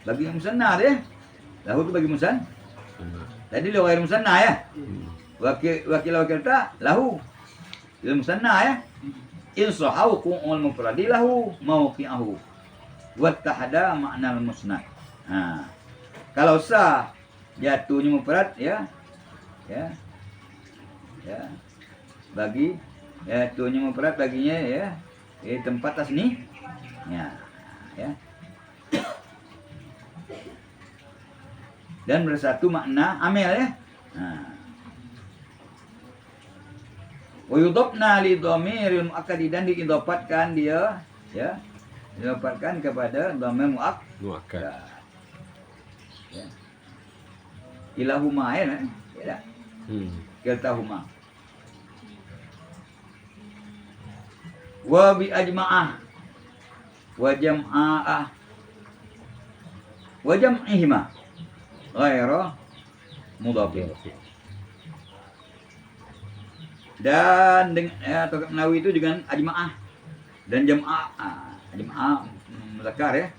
Bagi yang musanna deh. Lahu itu bagi musanna. Tadi lo ghair musanna ya. Wakil ta lahu. Il musanna ya. In sahaw qul mufradi lahu mawqi'ahu. Wa tahada makna al-musnad. Kalau sah jatuhnya mufrad ya. Bagi jatuhnya mufrad baginya ya. Tempat tasni. Ya. Dan bersatu makna amil ya. Wa yudhafna li dhamiril muakkad, dan diidhafatkan dia ya. Diidhafatkan kepada dhamir muakkad. Ya. Ilahuma ya, ya tak? Kiltahuma. Wa bi ajma'ah wa jam'a'ah wa jam'ihima ghaira mudhafin. Dan dengan Tauhid Nawawi itu dengan ajma'ah dan jam'ah. Jam'ah muzakkar ya.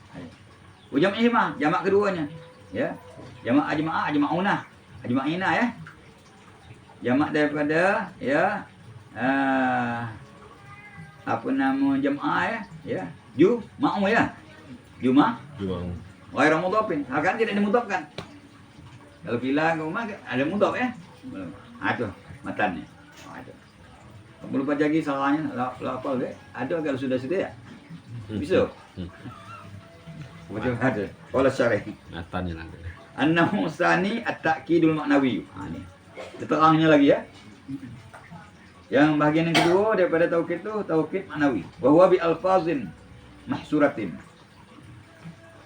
Wa jam'ihima, jamak keduanya. Ya. Jamak ajma'ah, ajma'una, ajma'ina ya. Jamak daripada ya apa nama jam'ah ya, juma'u ya, juma ghairu mudhafin, akan tidak dimudhafkan. Kalau bilang ke rumah ada mudhaf ya, itu matannya. Itu kamu lupa lagi salahnya, apa ada kalau sudah ya bisa macam ada pola syarih Natanya nanti. annahu sani at-ta'kidul ma'nawi. Ini diterangnya lagi ya. Yang bagian yang kedua daripada taukid itu taukid ma'nawi. Wa huwa bi alfazin mahsuratin.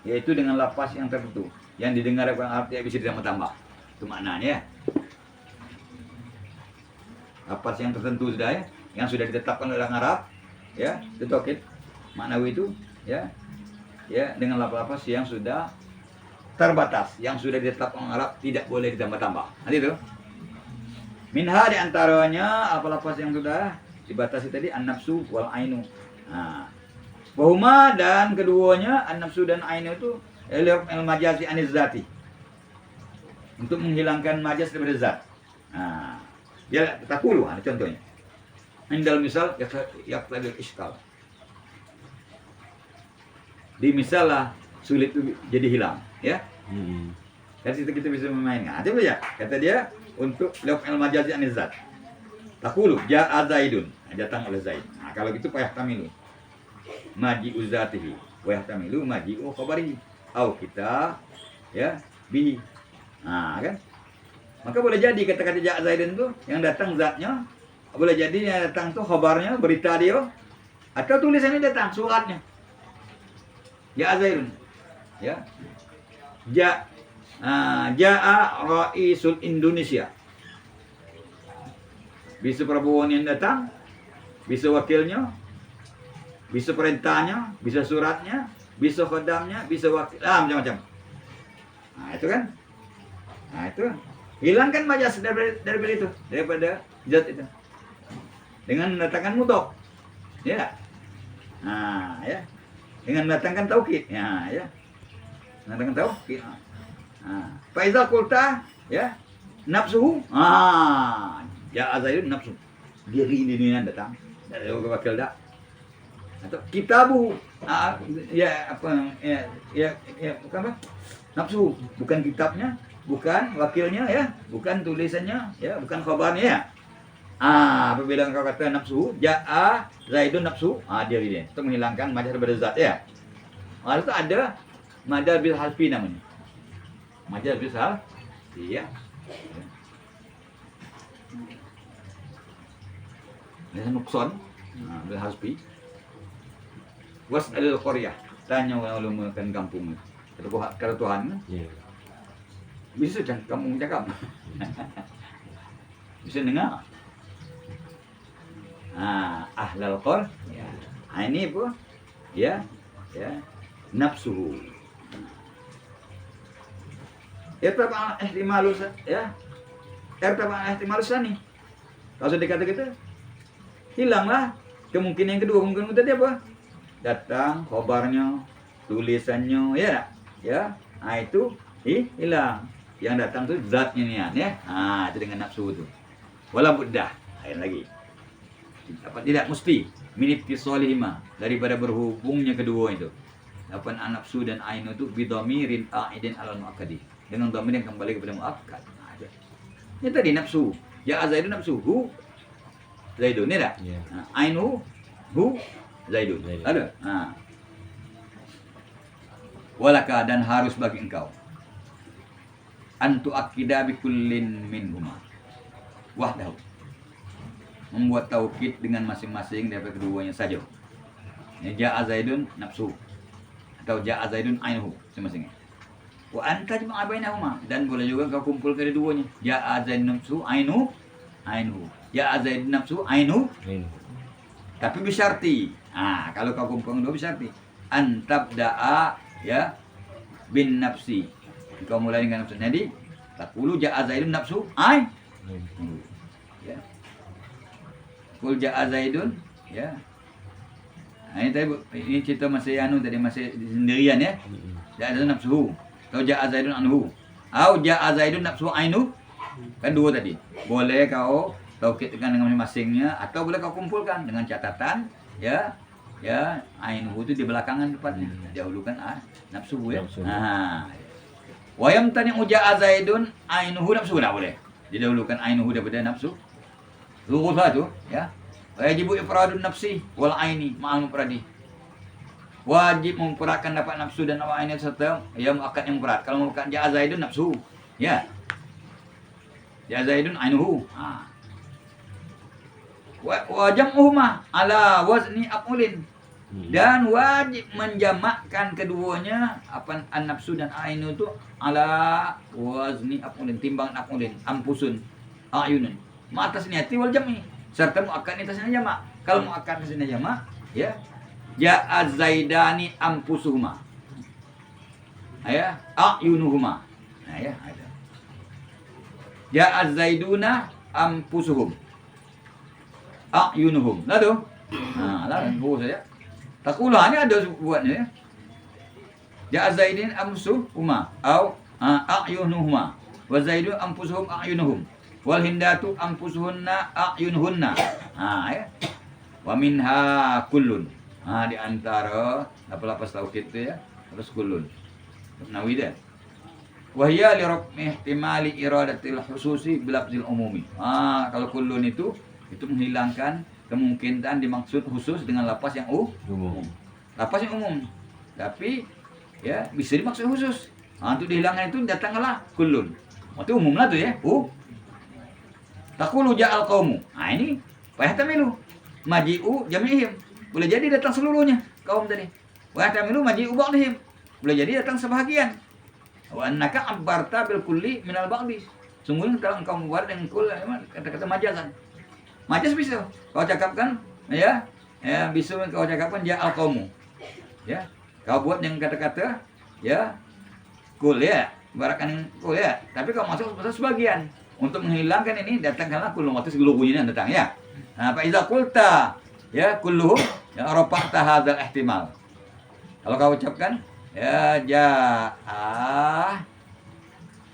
Yaitu dengan lafaz yang tertentu yang didengar oleh orang Arab tidak bisa ditambah-tambah. Itu maknanya ya. Lafaz yang tertentu sudah ya, yang sudah ditetapkan oleh orang Arab ya, itu taukid ma'nawi itu ya. Ya, dengan lafaz yang sudah terbatas, yang sudah ditetapkan orang Arab tidak boleh ditambah-tambah. Nanti itu. Minha di antaranya apa lafaz yang sudah dibatasi tadi an-nafsu wal ainu. Nah, wahuma dan keduanya an-nafsu dan ainu itu al-majazi aniz-zati. Untuk menghilangkan majaz daripada zat. Nah, ya takulu ada contohnya. Indal misal yaqtadil iskal. Di misalnya sulit itu jadi hilang, ya. Kan kita bisa memainkan. Coba ya, kata dia untuk lafal majazi anizat. Takulu ja'a Zaidun, datang oleh Zaid. Nah, kalau gitu payah tamilu. Maji'u zatihi wa yahtamilu maji'u khabarihi. Au kita ya bihi. Nah, kan? Maka boleh jadi kata-kata ja'a Zaidun itu yang datang zatnya, boleh jadi yang datang tuh khabarnya, berita dia, atau tulisannya datang suratnya. Ja'a Zaidun. Ya. Ja'a Raisul Indonesia. Bisa Prabowo yang datang, bisa wakilnya, bisa perintahnya, bisa suratnya, bisa khodamnya, bisa wakil, macam-macam. Nah, itu kan. Nah, itu hilangkan majas daripada itu, daripada zat itu. Dengan mendatangkan mudhaf. Ya. Nah, ya. Dengan mendatangkan taukid. Ya. Mendatangkan taukid. Faizal kulta ya nafsuhu ya Zaidun nafsu diri ini yang datang dari wakil dak atau kitabu ya apa ya bukan apa nafsu bukan kitabnya bukan wakilnya ya bukan tulisannya ya bukan khabarnya ya apabila engkau kata nafsu ja'a Zaidun nafsu diri dia itu menghilangkan majaz daripada zat ya itu ada majaz bil harfi namanya. Majaz bisa, iya. Ini nukson, bil hasbi. Was alil Korea, tanya orang makan kampung. Kata Tuhan, bisa jangan kamu cakap, bisa dengar. Ahlal Qor, ini apa? Ya, nafsu. Irtaba ihtimalu ya. Irtaba ihtimalu sani. Kalau sudah dikata kita hilanglah kemungkinan yang kedua. Kemungkinan tadi apa? Datang khabarnya, tulisannya ya. Ya. Itu hilang. Yang datang tu zatnya nian ya. Itu dengan nafsu itu. Wala buddah. Lain lagi. Apa tidak mesti min ittisalihima daripada berhubungnya kedua itu. Apa nafsu dan ainu itu bidhamirin a'idin alal muakkadi. Dengan dhamir yang kembali kepada muakkad. Ini tadi nafsu. Ya Zaidun nafsuhu Zaidun ya. Ainu hu Zaidun. Ada. Walaka dan harus bagi engkau antu akida bi kullin minhuma wahdahu. Membuat taukid dengan masing-masing dari keduanya saja. Ya Zaidun nafsu atau Ja'a Zaidun ainuhu masing-masing. Wa anta jama'a bainahuma, dan boleh juga kau kumpulkan keduanya. Ja'a zaidun nafsu ainu ainu. Ja'a zaidun nafsu ainu, Ini. tapi bisyarti. Kalau kau kumpulkan dua bisyarti. Antabda'a ya bin nafsi. Kau mulai dengan nafsu. Jadi taqulu ja'a zaidun nafsu ain. Ya. Kul ja'a zaidun ya. Ini tadi ini cerita masih tadi masih sendirian ya. Ja'a zaidun nafsuhu. Atau ja'a zaidun anhu. Atau ja'a zaidun nafsu ainu. Kan dua tadi. Boleh kau taukidkan dengan masing-masingnya atau boleh kau kumpulkan dengan catatan ya. Ya, ainuhu itu di belakangan tepatnya. Dahulukan nafsu ya. Nafsu. Wa yamtani'u ja'a zaidun ainuhu nafsu, tidak boleh. Didahulukan ainuhu daripada nafsu. Luruslah tu ya. Wa yajibu ifradun nafsi wal aini ma'al mufradi. Wajib memperatkan dapat nafsu dan aini serta ya muakkad yang berat. Kalau muakkad ja'a zaidun nafsu ya. Ja'a zaidun ainuhu. Wa jam'uhuma ala wazni af'ulin. Dan wajib menjamakkan keduanya apa an-nafsu dan ainu itu ala wazni af'ulin, timbangan af'ulin, ampusun, ayunun. Ma atas niati wal jam'i. Serta muakkad atasnya jamak. Kalau muakkad atasnya jamak, ya. Ja'a zaidani ampusuhuma. Ya, ayunuhuma. Nah, ya, ada. Ja'a zaiduna ampusuhum. Ayunuhum. Lah tu. Lah buku saja. Takulah ni ada buatnya ya. Ja'a zaidin ampusuhuma au ayunuhuma. Wa zaidun ampusuhum ayunuhum. Wal hindatu ampusuhunna ayunuhunna. Ya. Wa minha kullun. Di antara lapas taukid tu ya. Terus kullun. Nawi dia. Wahya li raf'i ihtimali iradatil khususi bilafzil umumi. Kalau kullun itu menghilangkan kemungkinan dimaksud khusus dengan lapas yang umum. Lapas yang umum. Tapi ya bisa dimaksud khusus. Untuk dihilangkan itu datanglah kullun. Itu umum lah tu ya. Taqulu ja'al qaumu. Ini fayahtamilu maji'u jami'ihim. Boleh jadi datang seluruhnya kaum tadi. Wayahtamilu maji'u ba'dihim. Boleh jadi datang sebahagian. Wa annaka abbarta bil kulli minal ba'di. Sungguhnya kalau engkau membuat dengan kul kata-kata majazan. Majaz bisa kau cakapkan ya bisa kau cakapkan ja'al qaumu. Ya. Kau buat dengan kata-kata ya kul ya, barakan kul ya. Tapi kau masuk sebagian. Untuk menghilangkan ini datangkanlah kullu waktu seluruhnya datang ya. Fa iza qulta ya kulluhum ya rafa'ta hadzal ihtimal. Kalau kau ucapkan ya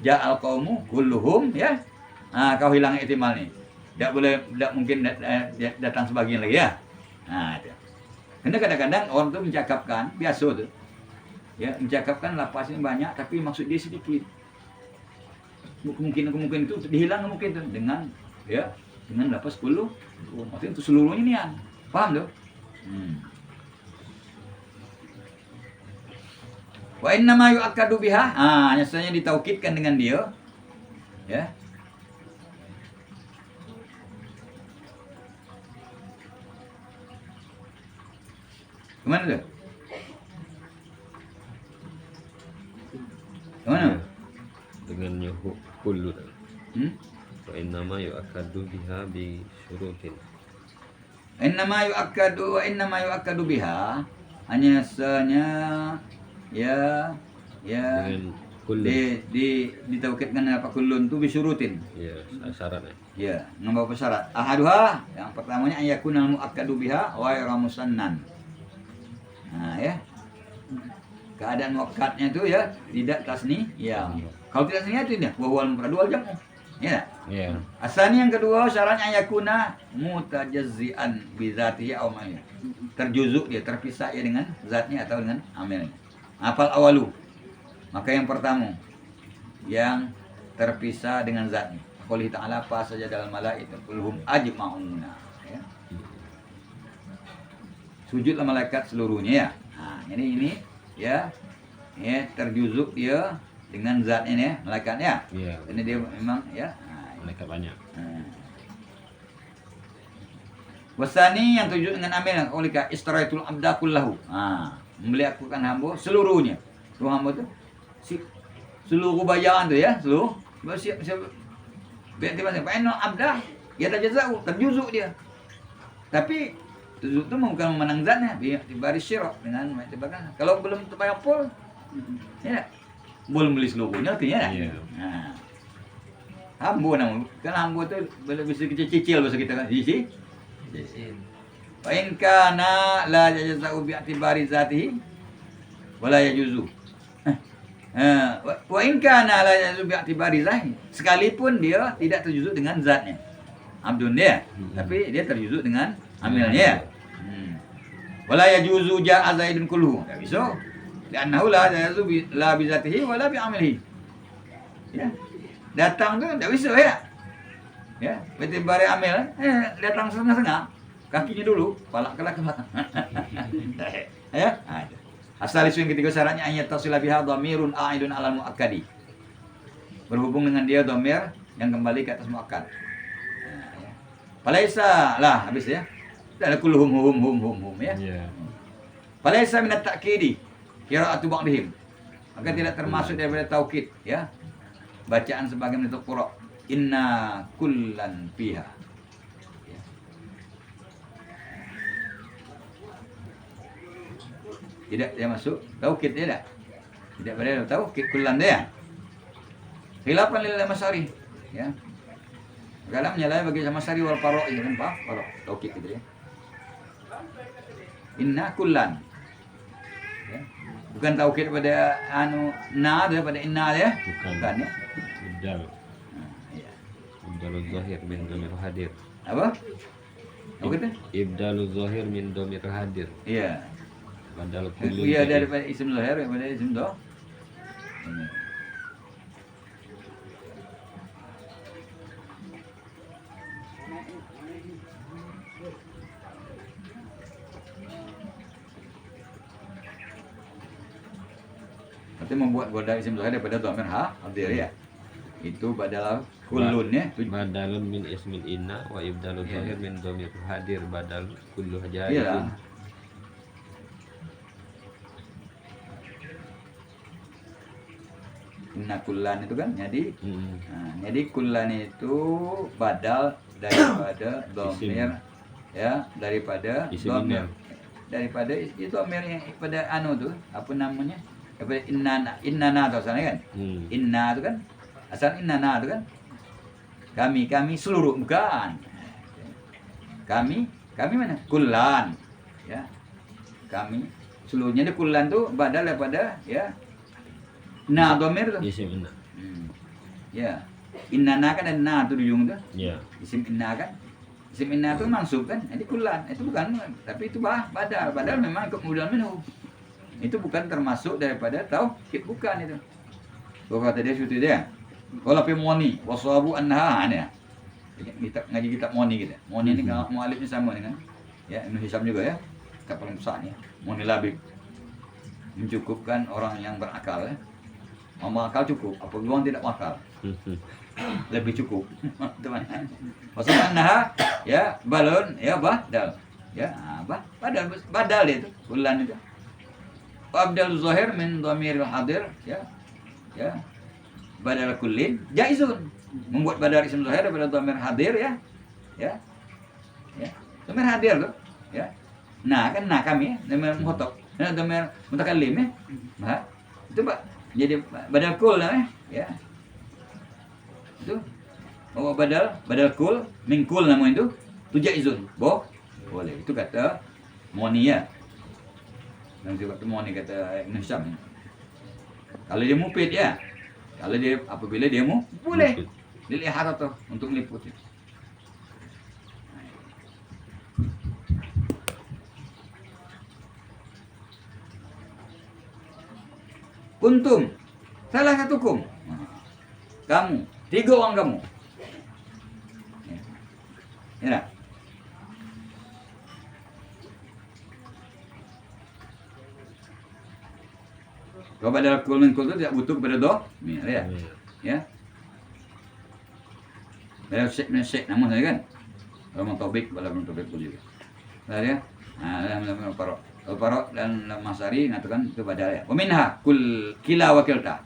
ja'al qaumu kulluhum ya. Kau hilang ihtimal nih. Tidak mungkin datang sebagian lagi ya. Itu. Karena kadang-kadang orang tu mencakapkan biasa tu. Ya, mencakapkan lapasnya banyak tapi maksud dia sedikit. Kemungkinan itu dihilang mungkin tu dengan lapas kullu. Maksudnya itu seluruhnya ni kan. Faham tu? Wa inna ma yu'akkadu biha. Nyatanya ditaukidkan dengan dia. Ya. Kemana tu? Kemana? Dengan yuhu kullu. Wa innama yu'akkadu biha bi syurutin. Innama yu'akkadu biha. Hanya sanya ya Dengan kullu. ditaukidkan apa kullun tu bisyurutin. Ya, syaratnya. Ya, nombor syarat. Ahaduha, yang pertamanya ayakuna muakkadu biha ghairu musannan. Ya. Keadaan muakkadnya itu ya tidak tasni ya. Kalau tidak tasni itu dia wa huwal mufrad wal jam'u. Ya. Iya. Asani yang kedua syaratnya yakuna mutajazzian bi dzatihi aw ma'nya. Terjuzuk dia, terpisah ya dengan zatnya atau dengan amalnya. Apal awalu. Maka yang pertama yang terpisah dengan zatnya. Qouli ta'ala fa sajadal malaikatu kulluhum ajma'una. Ya. Sujudlah malaikat seluruhnya ya. Ini ya terjuzuk dia dengan zatnya ya, malaikatnya. Iya. Ini dia memang ya. Malaikat banyak. Wasani yang terjuzuk dengan amil qaulika istaraitul abda kullahu. Membeli aku kan hamba seluruhnya. Tuh hamba tu seluruh bayaran tu ya, seluruh siap berarti macam fa'inna abda ya tajazau, terjuzuk dia. Tapi terjuzuk tu bukan memenang zatnya, dibari syirak dengan mengiktibarkan. Kalau belum terbayar full, ya belum beli seluruhnya artinya. Ya. Nah. Hambu nama. Kan hambu tu bisa cicil bahasa kita kan. Cicil. Wa in kana la yajza'u bi i'tibari zatihi wala yajuzu. Wa in kana la yajza'u bi i'tibari zatihi, sekalipun dia tidak terjuzuk dengan zatnya. Abdun dia, tapi dia terjuzuk dengan amilnya. Wala yajuzu ja'a zaidun kulluhu. Tak bisa. Li'annahu la yajuzu la bi zatihi wala bi amilihi. Ya. Datang tu tak bisa ya. Ya, betul bare amil datang setengah-setengah. Kakinya dulu, palak ke belakang. Ya. Asal isu yang ketiga syaratnya ayat tasila biha dhamirun a'idun 'alal muakkadi. Berhubung dengan dia dhamir yang kembali ke atas muakkad. Ya. Falaisa lah habis ya. Tidak ada kulluhum hum ya. Ya. Falaisa min at-ta'kidi qira'atu ba'dihim. Maka tidak termasuk daripada taukid ya. Bacaan sebagai bentuk qura. Inna kullan fiha. Ya. Tidak dia masuk taukid dia tak? Tidak pada taukid kullan dia. Khilafan lil Masari ya. Kalamnya lah bagi Masari wal Faro ya kan Pak? Faro taukid gitu ya. Inna kullan. Ya. Bukan taukid pada na daripada inna ya. Bukan ya. Ibdal. Ya. Ibdalul zahir min dhamir hadir. Apa? Apa kata? Ibdalul zahir min dhamir hadir. Iya. Badal kullu. Iya daripada isim zahir daripada isim do. Ini. Berarti membuat badal isim zahir daripada dhamir hadir ya. Itu badal kullun ya. Badalun min ismil inna wa ibdalul Iya. zahir min dhamir hadir badal kullu Iya. hajarin. Inna kullan itu kan jadi Hmm. jadi kullan itu badal daripada dhamir ya, daripada Isim dhamir. inna. Daripada itu dhamir yang pada anu tuh, apa namanya? Daripada innana atau sana kan? Hmm. Inna itu kan asal innana itu kan kami seluruh bukan. Kami mana? Kullan. Ya. Kami seluruhnya itu kullan tuh badal daripada ya na dhamir tuh. Isim inna. Ya. Innana kan ada na tuh di ujung tuh. Ya. Isim inna kan. Isim inna itu mansub kan. Jadi kullan. Itu bukan, tapi itu badal. Badal memang kemudian minhu. Itu bukan termasuk daripada tauhid, bukan itu. Kalau kata dia situ dia. Kalau pi moni, wasabu anha ya. Kita ngaji kitab moni kita. Moni ini kalau mualifnya sama dengan ya Ibnu Hisam juga ya. Kitab paling besar ya. Moni labib. Mencukupkan orang yang berakal ya. Orang akal cukup, apa orang tidak akal. Lebih cukup. Teman. Wasabu anha ya balon ya badal. Ya, badal itu, bulan itu. Abdal zahir min dhamiril hadir ya. Ya. Badal kullin jaizun. Membuat badal isim zahir daripada dhamir hadir ya. Ya. Ya. Dhamir hadir tuh, ya. Nah, kan kami ya, dhamir mukhatab. Nah, dhamir mutakallim ya. Nah, itu Pak. Jadi badal kul namanya, ya. Itu oh, badal kul min kul namanya itu jaizun. Boleh. Itu kata Moni ya. Yang juga Moni kata Ibn Syam. Kalau dia mufid ya. Kalau dia apabila dia boleh dilihat tuh untuk meliput. Kuntum salah satukum. Kamu, 3 orang kamu. Ya. Kalau pada kul min kul itu tidak butuh kepada dhamir ya. Ya. Pada syekh namun saya kan. Kalau mentobik pada mentobik pun juga. Nah ya. Nah, dalam Al-Faro dan Masari mengatakan itu badal ya. Wa minha kul kila wa kilta.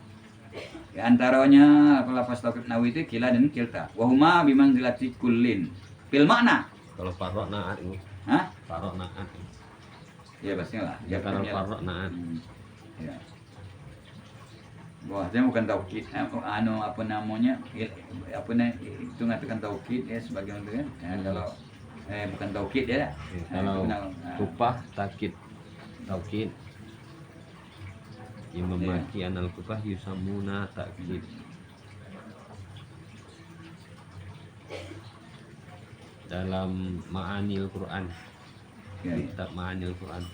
Di antaranya lafaz taukid nawi itu kila dan kilta. Wa huma bimanzilati kullin. Fil makna. Kalau farok naat itu. Hah? Farok naat. Ya pastinya lah. Ya kalau Jawabannya lah. farok naat. Ya. Bahasanya bukan taukid, apa namanya, apa itu ngatakan taukid ya sebagian itu kan. Ya, kalau bukan taukid ya. Ya, kalau kupah takid taukid. Imam Maki anal kupah yusamuna takid. Dalam Ma'anil Quran. Ya, ya. Kitab Ma'anil Quran.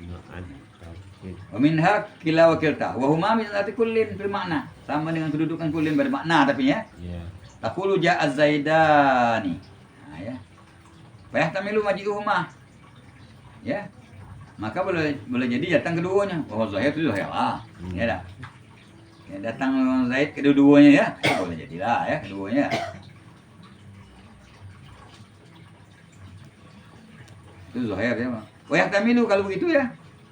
Ma'an takid. Wa minha kila wa kilta. Wa huma min arti kullin fil makna. Sama dengan kedudukan kullin pada makna tapi ya. Ya. Taqulu ja'a Zaidani. Nah, ya. Fa yahtamilu maji'uhuma. Ya. Maka boleh jadi datang keduanya. Oh, Zaid itu Zaid lah. Ya dah. Ya, datang Zaid kedua-duanya ya. Boleh jadilah ya keduanya. Itu Zuhair ya, Bang. Wa yahtamilu kalau begitu ya.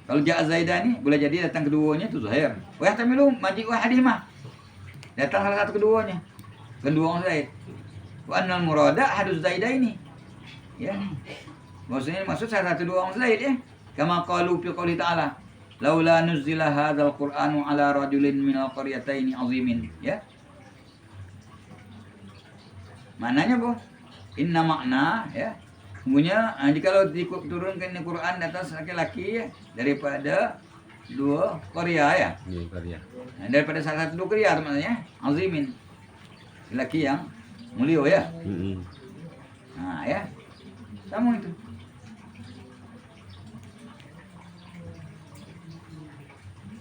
Kalau ja'a Zaidani boleh jadi datang keduanya itu Zuhair. Wa yahtamilu maji'u ahadihima. Datang salah satu keduanya. Kedua orang Zaid. Wa annal murada haduz Zaidaini. Ya. Maksudnya maksud salah satu dua orang Zaid ya. Kama qalu fi qouli ta'ala. Laula nuzila hadzal Qur'anu ala rajulin minal qaryataini azimin, ya. Maknanya Bu, inna makna ya. Semuanya jikalau diturunkan di Quran di atas laki-laki ya, daripada dua Korea ya. Iya, karya. Nah, daripada salah satu dua Korea maksudnya azimin. Laki yang mulia ya. Nah, ya. Sama itu.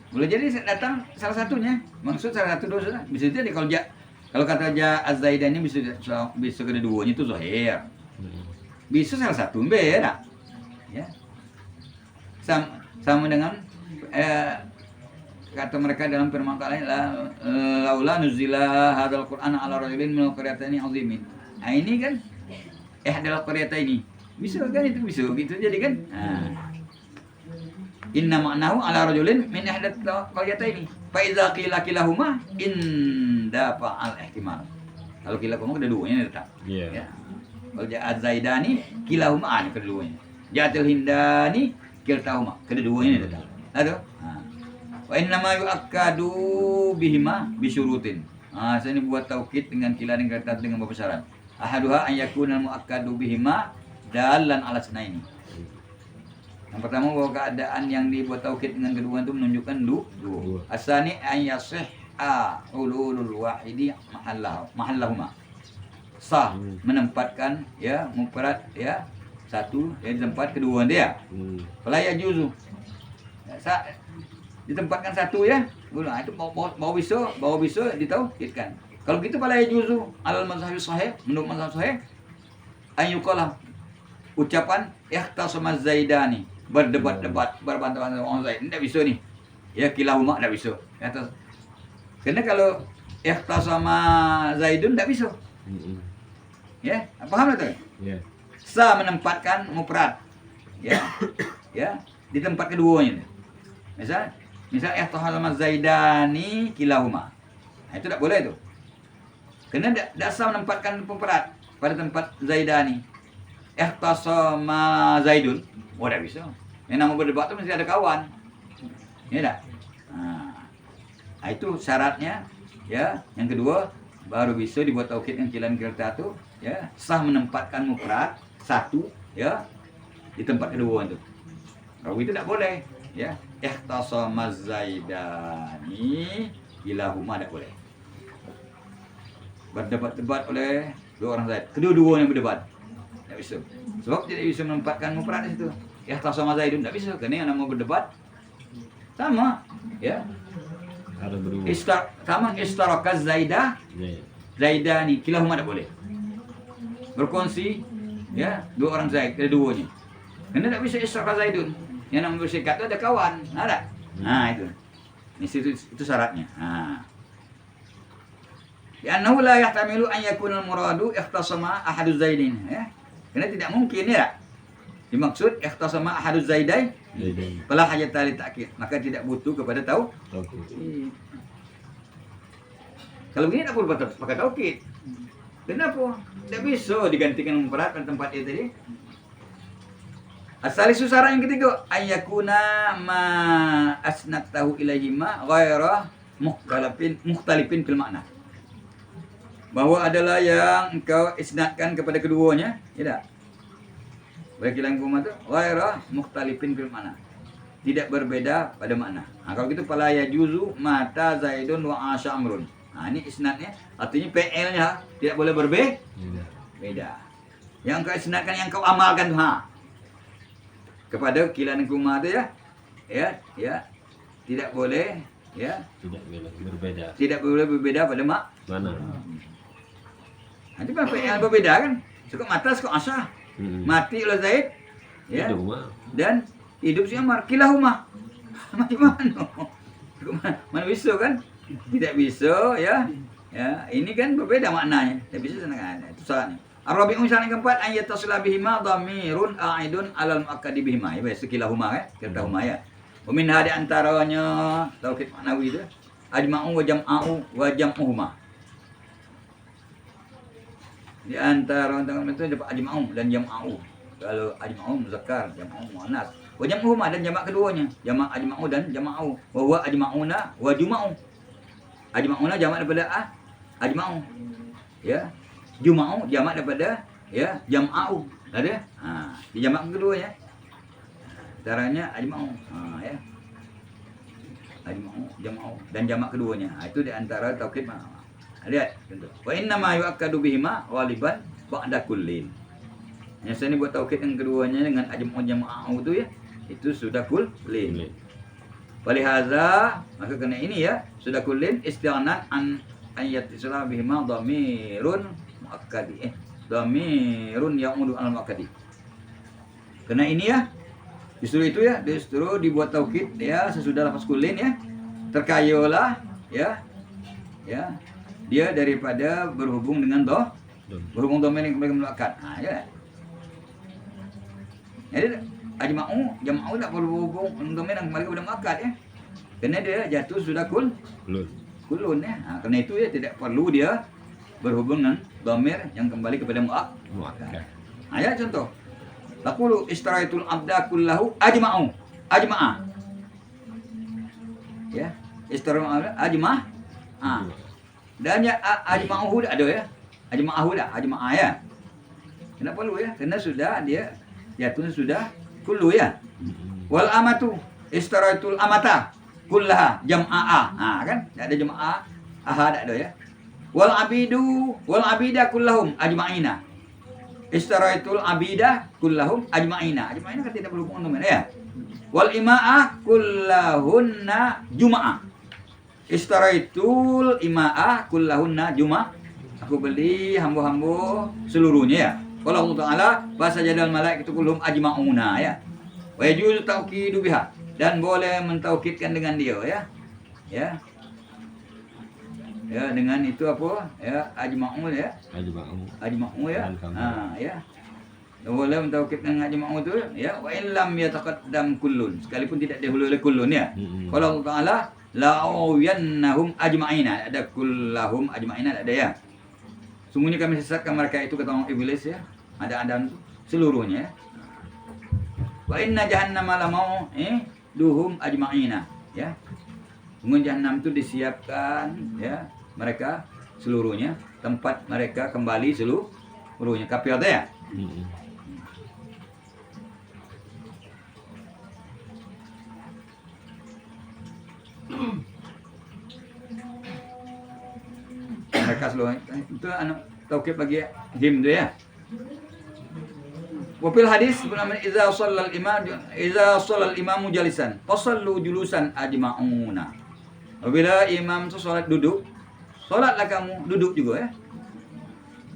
Boleh jadi datang salah satunya. Maksud salah satu dosa. Bisa jadi kalau kata Az-Zaidani bisa kedua-duanya itu Zuhair. Bisa salah satu beda. Ya. Sama dengan kata mereka dalam firman Allah, laula nuzila hadzal Qur'an ala rajulin minal qaryataini azimin. Nah, ini kan adalah qaryataini. Bisa kan itu bisa gitu jadi kan. Nah. Inna ma'nahu ala rajulin min ihdat qaryataini. Fa idza qila kilahuma inda fa'al ihtimal. Kalau kilahuma kedua-duanya datang. Iya. Ya. Kalau ja'at Zaidani kilahuma ada keduanya. Ja'atil Hindani kiltahuma kedua-duanya datang. Aduh. Wa inna ma yu'akkadu bihima bisyurutin. Saya ini buat taukid dengan kila dan kata dengan beberapa syarat. Ahaduha an yakuna mu'akkadu bihima dalan ala sunaini. Yang pertama bahwa keadaan yang dibuat taukid dengan kedua itu menunjukkan dua. Asani an yasihha ululul wahidi mahallahuma. Sah menempatkan ya mufrad ya satu ya di tempat kedua dia. Fala yajuzu. Ya, ditempatkan satu ya. Nah, itu bawa bisa ditaukidkan. Kalau gitu fala yajuzu alal mazhabi sahih menurut mazhab sahih ayyuqala ucapan ihtasama Zaidani berdebat-debat berbantah-bantah orang Zaid tidak bisa nih ya kilahuma tidak bisa kata karena kalau ihtasama Zaidun tidak bisa ya paham itu Iya. sa menempatkan mufrad ya ya di tempat keduanya misal ihtasama Zaidani kilahuma nah, itu tidak boleh itu karena tidak sa menempatkan mufrad pada tempat Zaidani ihtasama Zaidun tidak bisa. Yang nama berdebat itu mesti ada kawan. Ya tak? Nah, itu syaratnya ya. Yang kedua baru bisa dibuat taukid yang kilan kilta itu ya sah menempatkan mufrad satu ya di tempat kedua itu. Kalau itu tidak boleh ya. Ihtasama Zaidani kilahuma tidak boleh. Berdebat-debat oleh dua orang Zaid. Kedua-duanya berdebat. Tidak bisa. Sebab tidak bisa menempatkan mufrad di situ. Ya sama Zaidun tidak bisa. Karena yang nama berdebat sama, ya. Ada berubah. Sama istarakat Zaidah, Iya. Zaidani, kilahuma tidak boleh. Berkongsi, ya dua orang Zaid, kedua-duanya. Karena tidak bisa istarakat Zaidun. Yang nama bersikat itu ada kawan, ada. Nah itu. Itu syaratnya. Nah. Li'annahu la yahtamilu an yakuna al-muradu ihtasama ahadu Zaidin, ya. Karena tidak mungkin ya. Dimaksud ikhtasama ahaduz zaidai Jadi fala hajata li ta'kid. Maka tidak butuh kepada taukid. Kalau begini tak perlu pakai taukid. Kenapa? Tidak bisa digantikan mufrad pada tempat itu tadi. Asalisu syarat yang ketiga, ayyakuna ma asnatahu ilaihi ma ghaira mukhtalifin fil makna. Bahwa adalah yang engkau isnadkan kepada keduanya, tidak. Bagi langkuma itu ghaira mukhtalifin fil makna. Tidak berbeda pada makna. Nah, kalau gitu fala yajuzu mata Zaidun wa Asya Amrun. Nah, ini isnadnya artinya PL-nya tidak boleh beda. Yang kau isnadkan, yang kau amalkan tuh, kepada kilan kuma itu ya, tidak boleh berbeda. Tidak boleh berbeda pada Mana? Nanti kan PL berbeda kan? Suka mata, suka Asya. Mati oleh Zaid, ya. Hidup mah. Dan hidup si Amar, kilahuma. Macam mana bisa kan? Tidak bisa ya. Ya, ini kan berbeda maknanya. Tidak bisa sana itu salahnya. Ar-rabi'u yang keempat ayat tasla bihima dhamirun a'idun alal muakkadi bihima. Ya, kilahuma kan? Kilahuma ya. Min hadi antaranya taukid maknawi itu ajma'u wa jam'u wa jam'uhuma. Di antara itu dapat ajma'u dan jam'u. Kalau ajma'u muzakkar, jam'u muannas. Wa jam'uhuma dan jamak keduanya. Jamak ajma'u dan jam'u. Wa huwa ajma'una wa juma'u. Ajma'una jamak daripada ajma'u. Ya. Juma'u jamak daripada ya jam'u. Ada? Di jamak keduanya. Caranya ajma'u. Ya. Ajma'u, jam'u dan jamak keduanya. Itu di antara taukid makna. Lihat contoh. Wa inna ma yu'akkadu bihima ghaliban ba'da kullin. Yang saya ni buat taukid yang keduanya dengan ajma'u jam'u itu ya. Itu sudah kullin. Walihaza, maka kena ini ya, sudah kullin isti'anan an ayat islam bihima dhamirun muakkadi. Dhamirun ya'udu al muakkadi. Kena ini ya. Justru itu ya, justru dibuat taukid ya sesudah lafaz kullin ya. Terkayolah ya. Ya. Dia daripada berhubung dengan berhubung dhamir yang kembali melekat. Ya. Jadi ajma'u, jam'u tak perlu berhubung dhamir yang kembali kepada melekat ya. Kerana dia jatuh sudah kulun ya. Kerana itu ya tidak perlu dia berhubung dengan dhamir yang kembali kepada melekat. Ya contoh. Taqulu istaraitul abda kullahu ajma'u. Ajma'a. Ya. Istaraitul abda ajma'. Dan ya ajma'uhu ada ya. Ajma'ahu dah, ajma'a ya. Kenapa perlu ya? Karena sudah dia jatuh sudah kullu ya. Wal amatu istaraitul amata kullaha jam'a. Kan? Tak ada jam'a. Tak ada ya. Wal abidu wal abida kullahum ajma'ina. Istaraitul abida kullahum ajma'ina. Ajma'ina kan tidak berhubungan dengan ya. Wal ima'ah kullahunna jum'ah. Istaraitul ima'ah kullahunna jum'ah. Aku beli hamba-hamba seluruhnya ya. Kalau Allah Ta'ala bahasa jadal malaikatu kullahum ajma'una ya. Wa yajuzu tauqidu biha, dan boleh mentaukidkan dengan dia ya. Ya. Ya, dengan itu apa? Ya, ajma'u ya. Ajma'u ya. Ya. Boleh mentaukid dengan ajma'u itu ya. Wa in lam yataqaddam kullun, sekalipun tidak dahulu oleh kullun ya. Kalau Allah Taala la'uyannahum ajma'ina, ada kullahum ajma'ina ada ya. Sungguhnya kami sesatkan mereka itu kata orang iblis ya. Ada seluruhnya ya. Wa inna jahannama lamau duhum ajma'ina ya. Sungguh jahannam itu disiapkan ya mereka seluruhnya, tempat mereka kembali seluruhnya. Kafir ya. Mereka seluruhnya itu taukid bagi him tu ya. Wa fil hadis benar idza shallal imam jalisan fasallu julusan ajma'una. Apabila imam itu salat duduk, salatlah kamu duduk juga ya.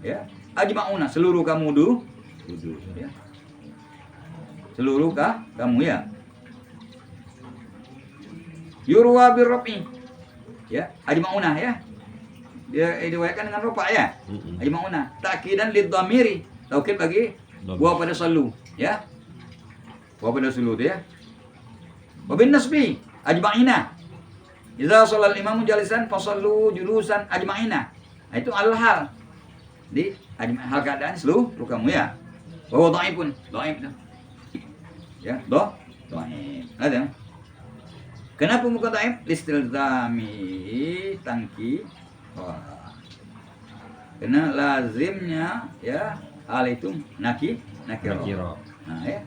Ya, ajma'una, seluruh kamu duduk ya. Seluruh kamu ya. Yurwa birrafi. Ya, ajma'una ya. Dia diriwayatkan dengan rupa ya. Ajma'una. Ta'kidan lidhamiri. Taukid bagi Wa pada sallu, ya. Wa pada sallu tu ya. Wa bin nasbi ajma'ina. Idza shallal imamu jalisan fasallu julusan ajma'ina. Nah, itu al-hal. Di hal keadaan seluruh kamu ya. Wa dhaifun, dhaif tu. Ya, dhaif. Ada. Kenapa muka dhaif? Listilzami tangki. Wah. Karena lazimnya ya hal itu nakiro. Nah, ya.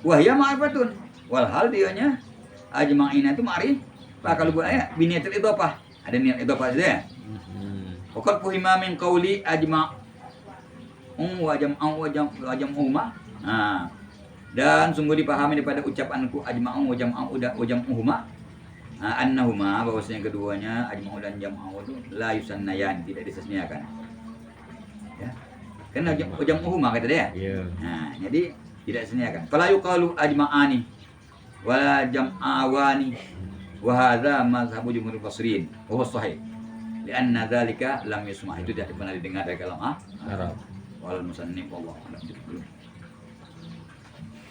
Wahya ma'rifatun. Walhal dianya ajma'ina itu ma'rifah. Kalau buat ayat biniatul idhofah. Ada niat idhofah saja ya. Waqad fuhima min qawli ajma' wa jam'u wa jam'uhuma. Nah. Dan sungguh dipahami daripada ucapanku ajma'u wa jam'uhuma. Annahuma bahwasanya keduanya ajma'u dan jam'u itu la yusannayan, tidak disesniakan. Ya. Kan jam'uhuma kata dia. Iya. Nah, jadi tidak disesniakan. Fala yuqalu ajma'ani wala jam'awani wa hadza mazhabu jumhurul basriyin wa huwa sahih. Lianna dzalika lam yusma', itu tidak pernah didengar dari kalam Arab. wal musannif wallahu a'lam.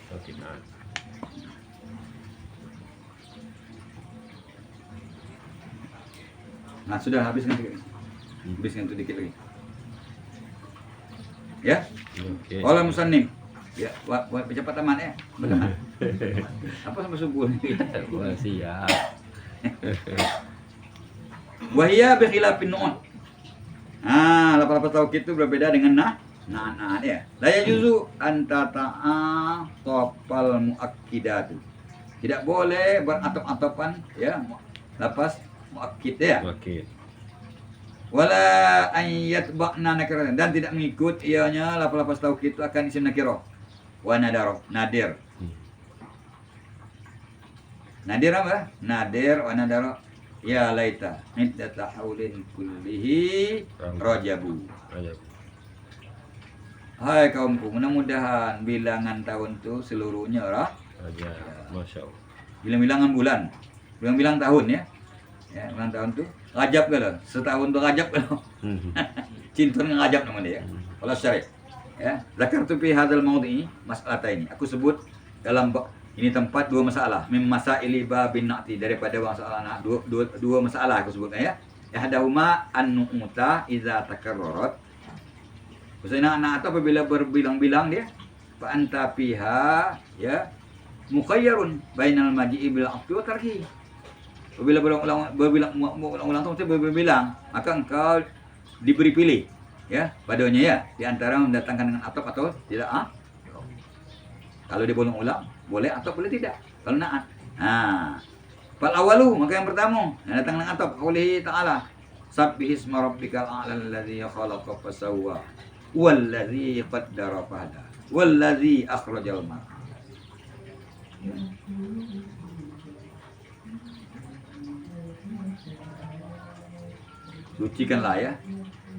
Oke, nah. Nah, sudah habiskan sedikit. Habiskan itu dikit lagi. Ya? Oke. Qala musannif. Ya, buat pejabat taman ya. Benar. Apa sampai subuh nih? Wah, siap. Wahia bi khilafin nu'un. Ah, lafaz taukid itu berbeda dengan nah ya. La yajuzu anta ta'a topal muakkidatu. Tidak boleh beratop-atopan ya, lafaz muakkid ya. Oke. Wala ayat ba'na nakirah, dan tidak mengikut ianya lafaz taukid itu akan isim nakirah. Wa nadaro, nadir. Nadir apa? Nadir wa nadaro. Ya laita iddata haulin kullihi rajabu. Rajab. Hai kaumku, mudah-mudahan bilangan tahun itu seluruhnya Rajab. Masya Allah. bilang-bilangan bulan. Bilang-bilang tahun ya. Ya, bilang tahun tuh Rajab kalau. Setahun tuh Rajab kalau. Cintun ngajab namanya ya. Kalau syarih. Ya, zakartu fi hadzal maudhi mas'alataini. Aku sebut dalam ini tempat dua masalah. Mim masaili babin na'ti, daripada masalah dua masalah aku sebutnya ya. Yahdahuma an-nu'uta idza takarrarat. Maksudnya anak atau apabila berbilang-bilang dia fa anta fiha ya mukhayyarun bainal maji'i bil aqdi wa tarhi. Apabila berulang-ulang itu berbilang, maka engkau diberi pilih ya padanya ya di antara mendatangkan dengan atop atau tidak Kalau dia berulang-ulang boleh atau boleh tidak. Kalau na'at. Nah, fal awalu, maka yang pertama yang datang dengan atop qoulihi ta'ala sabbihisma rabbikal a'la allazi khalaqa fasawwa wallazi qaddara fahada wallazi akhrajal mar'a. Sucikanlah ya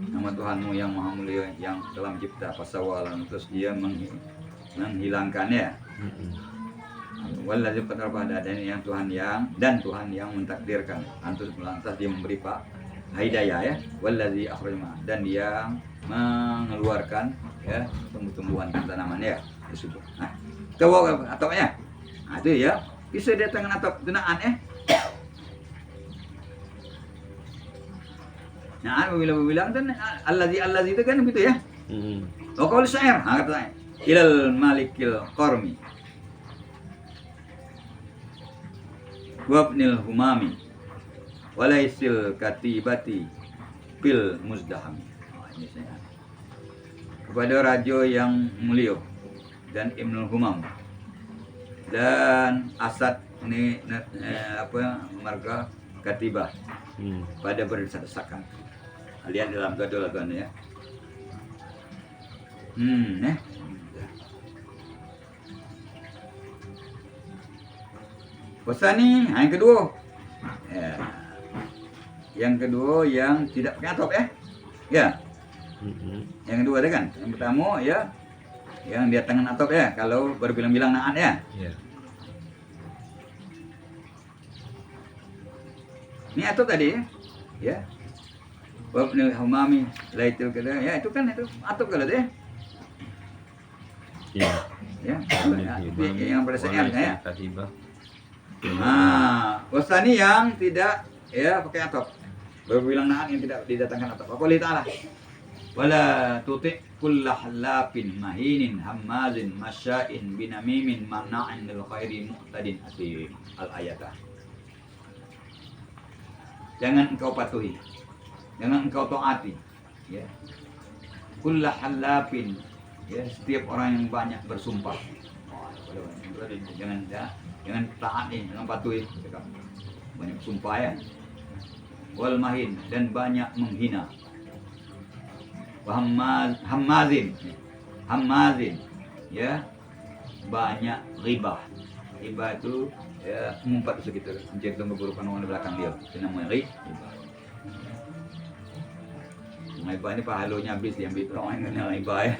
nama Tuhanmu yang maha mulia yang telah mencipta pasawalan, terus dia menghilangkannya. Wallazi qaddara fahada, dan yang Tuhan yang mentakdirkan, antus melantas dia memberi hidayah ya. Wallazi akhrajal mar'a, dan dia mengeluarkan ya tumbuh-tumbuhan dan tanaman ya disebut. Nah, coba atopnya. Nah, itu ya. Bisa datang atop tunaan ya. Nah, bila bilang kan allazi itu kan begitu ya. Wa qaul syair, katanya ilal malikil qarmi wabnil humami walaisil katibati fil muzdahami. Kepada raja yang mulia dan Ibnul Humam dan Asad ini marga katibah pada berdesak-desakan. Lihat dalam gadol ya. Wasani, yang kedua. Ya. Yang kedua yang tidak pakai atop ya. Ya. Yang kedua ada kan? Yang pertama ya yang di tangan atop ya, kalau berbilang-bilang na'at ya. Iya. Ini atop tadi ya. Wabnil humami laitul kada. Ya itu kan itu atop kalau deh. Ya. Ya, Al-Hibah, yang pada saat ya. Al-Hibah. Wasani yang tidak ya pakai atop. Berbilang na'at yang tidak didatangkan atop. Apa ta'ala? Wala tuti' kulla halafin mahinin hammazin masya'in binamimin manna'in lil khairi mu'tadin asim. Al-ayatah. Jangan engkau patuhi. Jangan engkau taati. Ya. Kulla halafin. Ya, setiap orang yang banyak bersumpah. Jangan taat nih, jangan patuhi. Banyak sumpah ya. Wal mahin dan banyak menghina. Hammazin, ya, banyak riba. Riba itu ya mengumpat segitu, mencari keburukan orang di belakang dia. Itu namanya riba. Riba ini pahalanya habis diambil orang yang kena riba ya.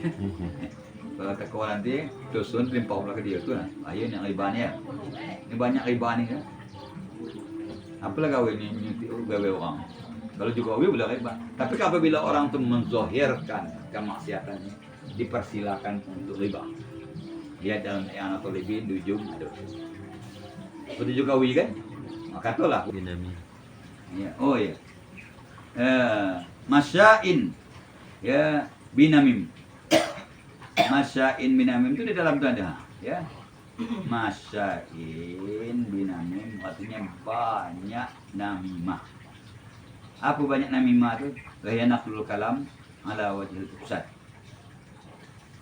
Kalau kau nanti dosun limpah pula ke dia tu lah. Akhirnya riba ni ya. Ini banyak riba ni ya. Apalah gawe ni gawe orang. Kalau juga boleh riba. Tapi apabila orang tu menzohirkan kemaksiatannya, dipersilakan untuk riba. Dia dalam yang atau lebih di ujung ada. Betul juga kan? Maka itulah. Binami. Ya, oh ya. Masya'in ya binamim. Masya'in binamim itu di dalam itu ada, ya. Masya'in binamim artinya banyak namimah. Apa banyak namimah itu? Gaya naqlul kalam ala wajhil ifsad.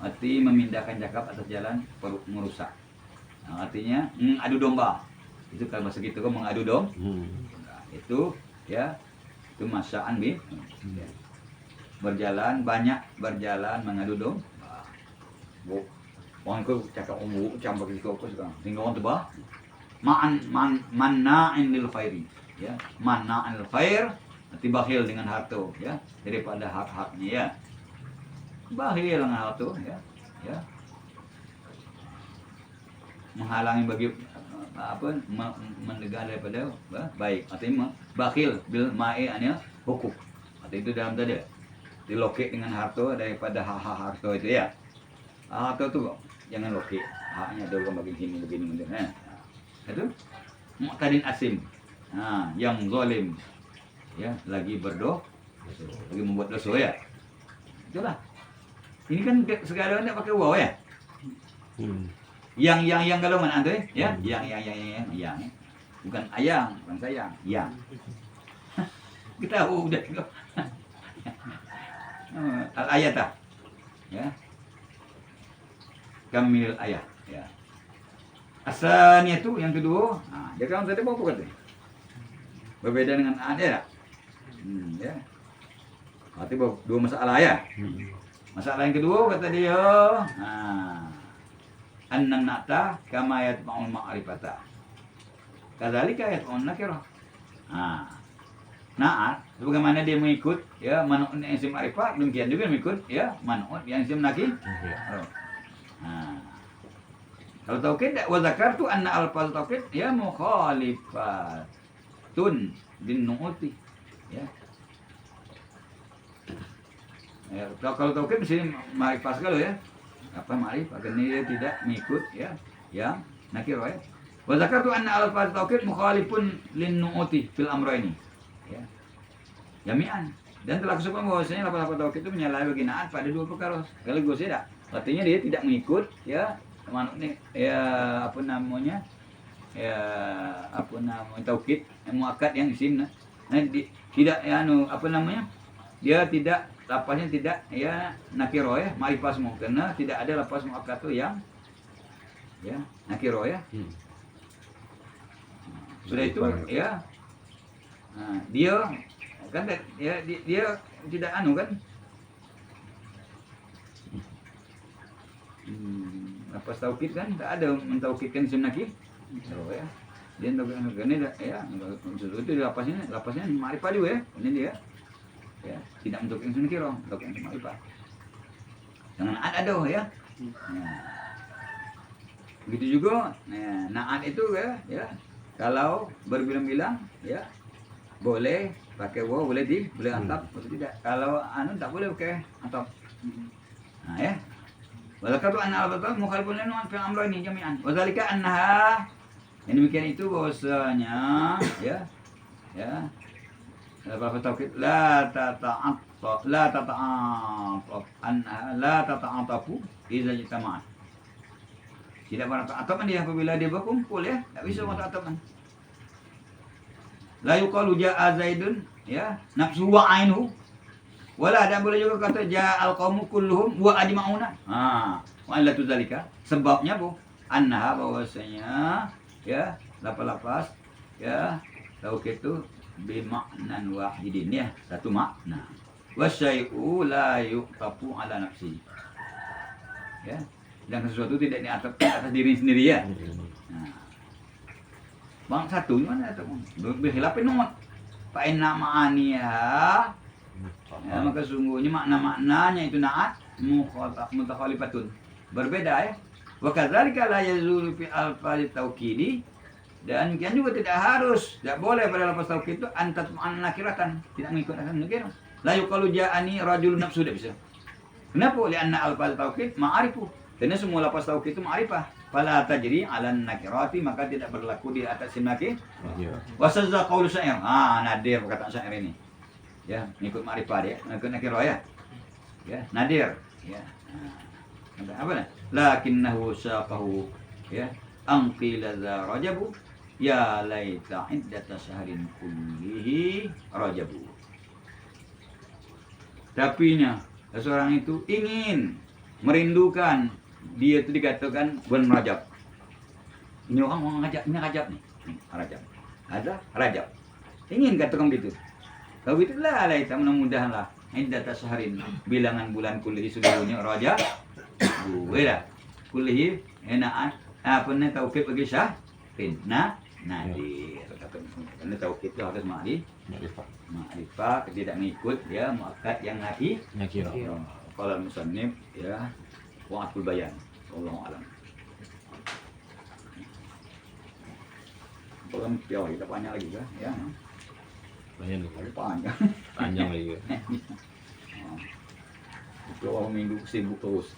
Arti memindahkan cakap atas jalan merusak. Nah, artinya adu domba. Itu kalau bahasa gitu kan mengadu domba. Nah, itu ya itu masya'an bi. Ya. Berjalan mengadu domba. Orang kau cakap campur di kau sekarang. Tinggal orang tebah. Manna'in lil khairi. Ya, manna'in lil khair. Nanti bakhil dengan harta, ya, daripada hak-haknya, ya. Bakhil dengan harta, ya, ya. Menghalangi bagi apa menegak daripada baik. Artinya bakhil bil ma'i'annya hukum. Artinya itu dalam tadi. Dilokek dengan harta daripada hak-hak harta itu, ya. Harta tu jangan lokek. Haknya ada orang bagi begini. Nah. Itu mu'tadin asim. Nah, yang zalim. Ya, lagi berdosa, lagi membuat dosa ya. Itulah. Ini kan segala tidak pakai waw ya. Yang galongan antu ya. Yang. Bukan ayang, bukan sayang, yang. Kita udah. Al-ayatah. Ya. Kamil ayat, ya. Asalnya itu yang kedua. Nah, dia kan tadi apa kata? Berbeda dengan ada. Ya. Berarti dua masalah ya. Masalah yang kedua kata dia, annan na'ta kama yatma'ul ma'rifata. Kadzalika yatma'un nakirah. Na'at bagaimana dia mengikut ya man'ut yang isim ma'rifat, demikian juga mengikut ya man'ut yang isim nakir. Kalau taukid wa zakartu anna alfaz taukid ya mukhalifatun bin nu'uti. Ya. Ya, kalau taukid di sini ma'rifah sekali ya. Apa ma'rifah? Karena dia tidak mengikut ya yang nakir ya. Wa zakartu anna alfaz taukid mukhalifun lin nu'uti fil amrayni. Ya. Jami'an. Dan telah kusupkan bahwasanya lafaz taukid itu menyalahi bagi na'at pada dua perkara. Sekaligus tidak. Artinya dia tidak mengikut ya ini ya apa namanya? Ya apa namanya taukid muakkad yang isim. Nah, tidak ya apa namanya? Dia tidak lafaznya tidak ya nakiro ya ma'rifah semua karena tidak ada lafaz muakkad yang ya nakiro ya. Sudah itu ya. Nah, dia kan ya dia tidak kan lafaz taukid kan tidak ada mentaukidkan isim nakir. Ya. Dia ini ya itu lafaznya ma'rifah juga ya. Ini dia. Ya, tidak untuk yang sunnah kira, untuk yang ma'rifah. Jangan ada ya. Nah. Begitu juga na'at itu ya kalau berbilang-bilang ya boleh pakai waw, boleh atap, boleh tidak. Kalau tak boleh pakai atap. Nah ya. Walakatu anna al-batal mukhalifun lanu fi amrayni jami'an. Wa dzalika annaha yang demikian itu bahwasanya ya apa tauhid la tata'atafu idza jitama'at. Tidak pernah ta'ataman dia apabila dia berkumpul ya, tak bisa ta'ataman. La yuqalu ja'a Zaidun ya, nafsu wa ainu. Wala dan boleh juga kata ja'al qaumu kulluhum wa ajma'una. Wa illatu zalika. Sebabnya bu, annaha bahwasanya ya, lapas ya, tauhid itu bimaknan wahidin ya, satu makna. Wasyai'u la yuqtafu ala nafsi. Ya. Dan sesuatu tidak diatapkan atas diri sendiri ya. Nah. Bang satu mana atau berkhilafin nomor. Fa inna ma'aniha ya, maka sungguhnya makna-maknanya itu naat mutakhalifatun. Berbeda ya. Wa kadzalika la yazulu fi alfal taukidi. Dan demikian juga tidak harus, tidak boleh pada lafaz taukid itu antat nakiratan, tidak mengikut asal nakirah. La yuqalu ja'ani rajulun nafsu, tidak bisa. Kenapa? Lianna alfaz taukid ma'arifu. Karena semua lafaz taukid itu ma'rifah. Fala tajri 'ala nakirati, maka tidak berlaku di atas nakir. Wa sazza qaulu syair. Nadir perkataan syair ini. Ya, mengikut ma'rifah dia, mengikut nakirah ya. Ya, nadir, ya. Apa nah? Lakinnahu syaqahu ya. Anqila za rajabu ya laita iddata syahrin kullihi rajabu. Tapinya seseorang itu ingin merindukan dia itu dikatakan bulan Rajab. Ini orang ngajak, ini Rajab nih. Rajab. Ada Rajab. Ingin katakan gitu. Kalau itu lah laita mudah-mudahanlah iddata syahrin bilangan bulan kullihi seluruhnya Rajab. Buela. Kullihi enaan apa nih tauhid bagi syahrin. Nadir. Karena tauhid itu harus ma'rifah, tidak mengikut ya muakkad yang nakirah. Qala musannif ya wa'atul bayan. Wallahu a'lam. Program piau kita panjang lagi kan ya. Panjang lagi. Itu awal minggu sibuk terus.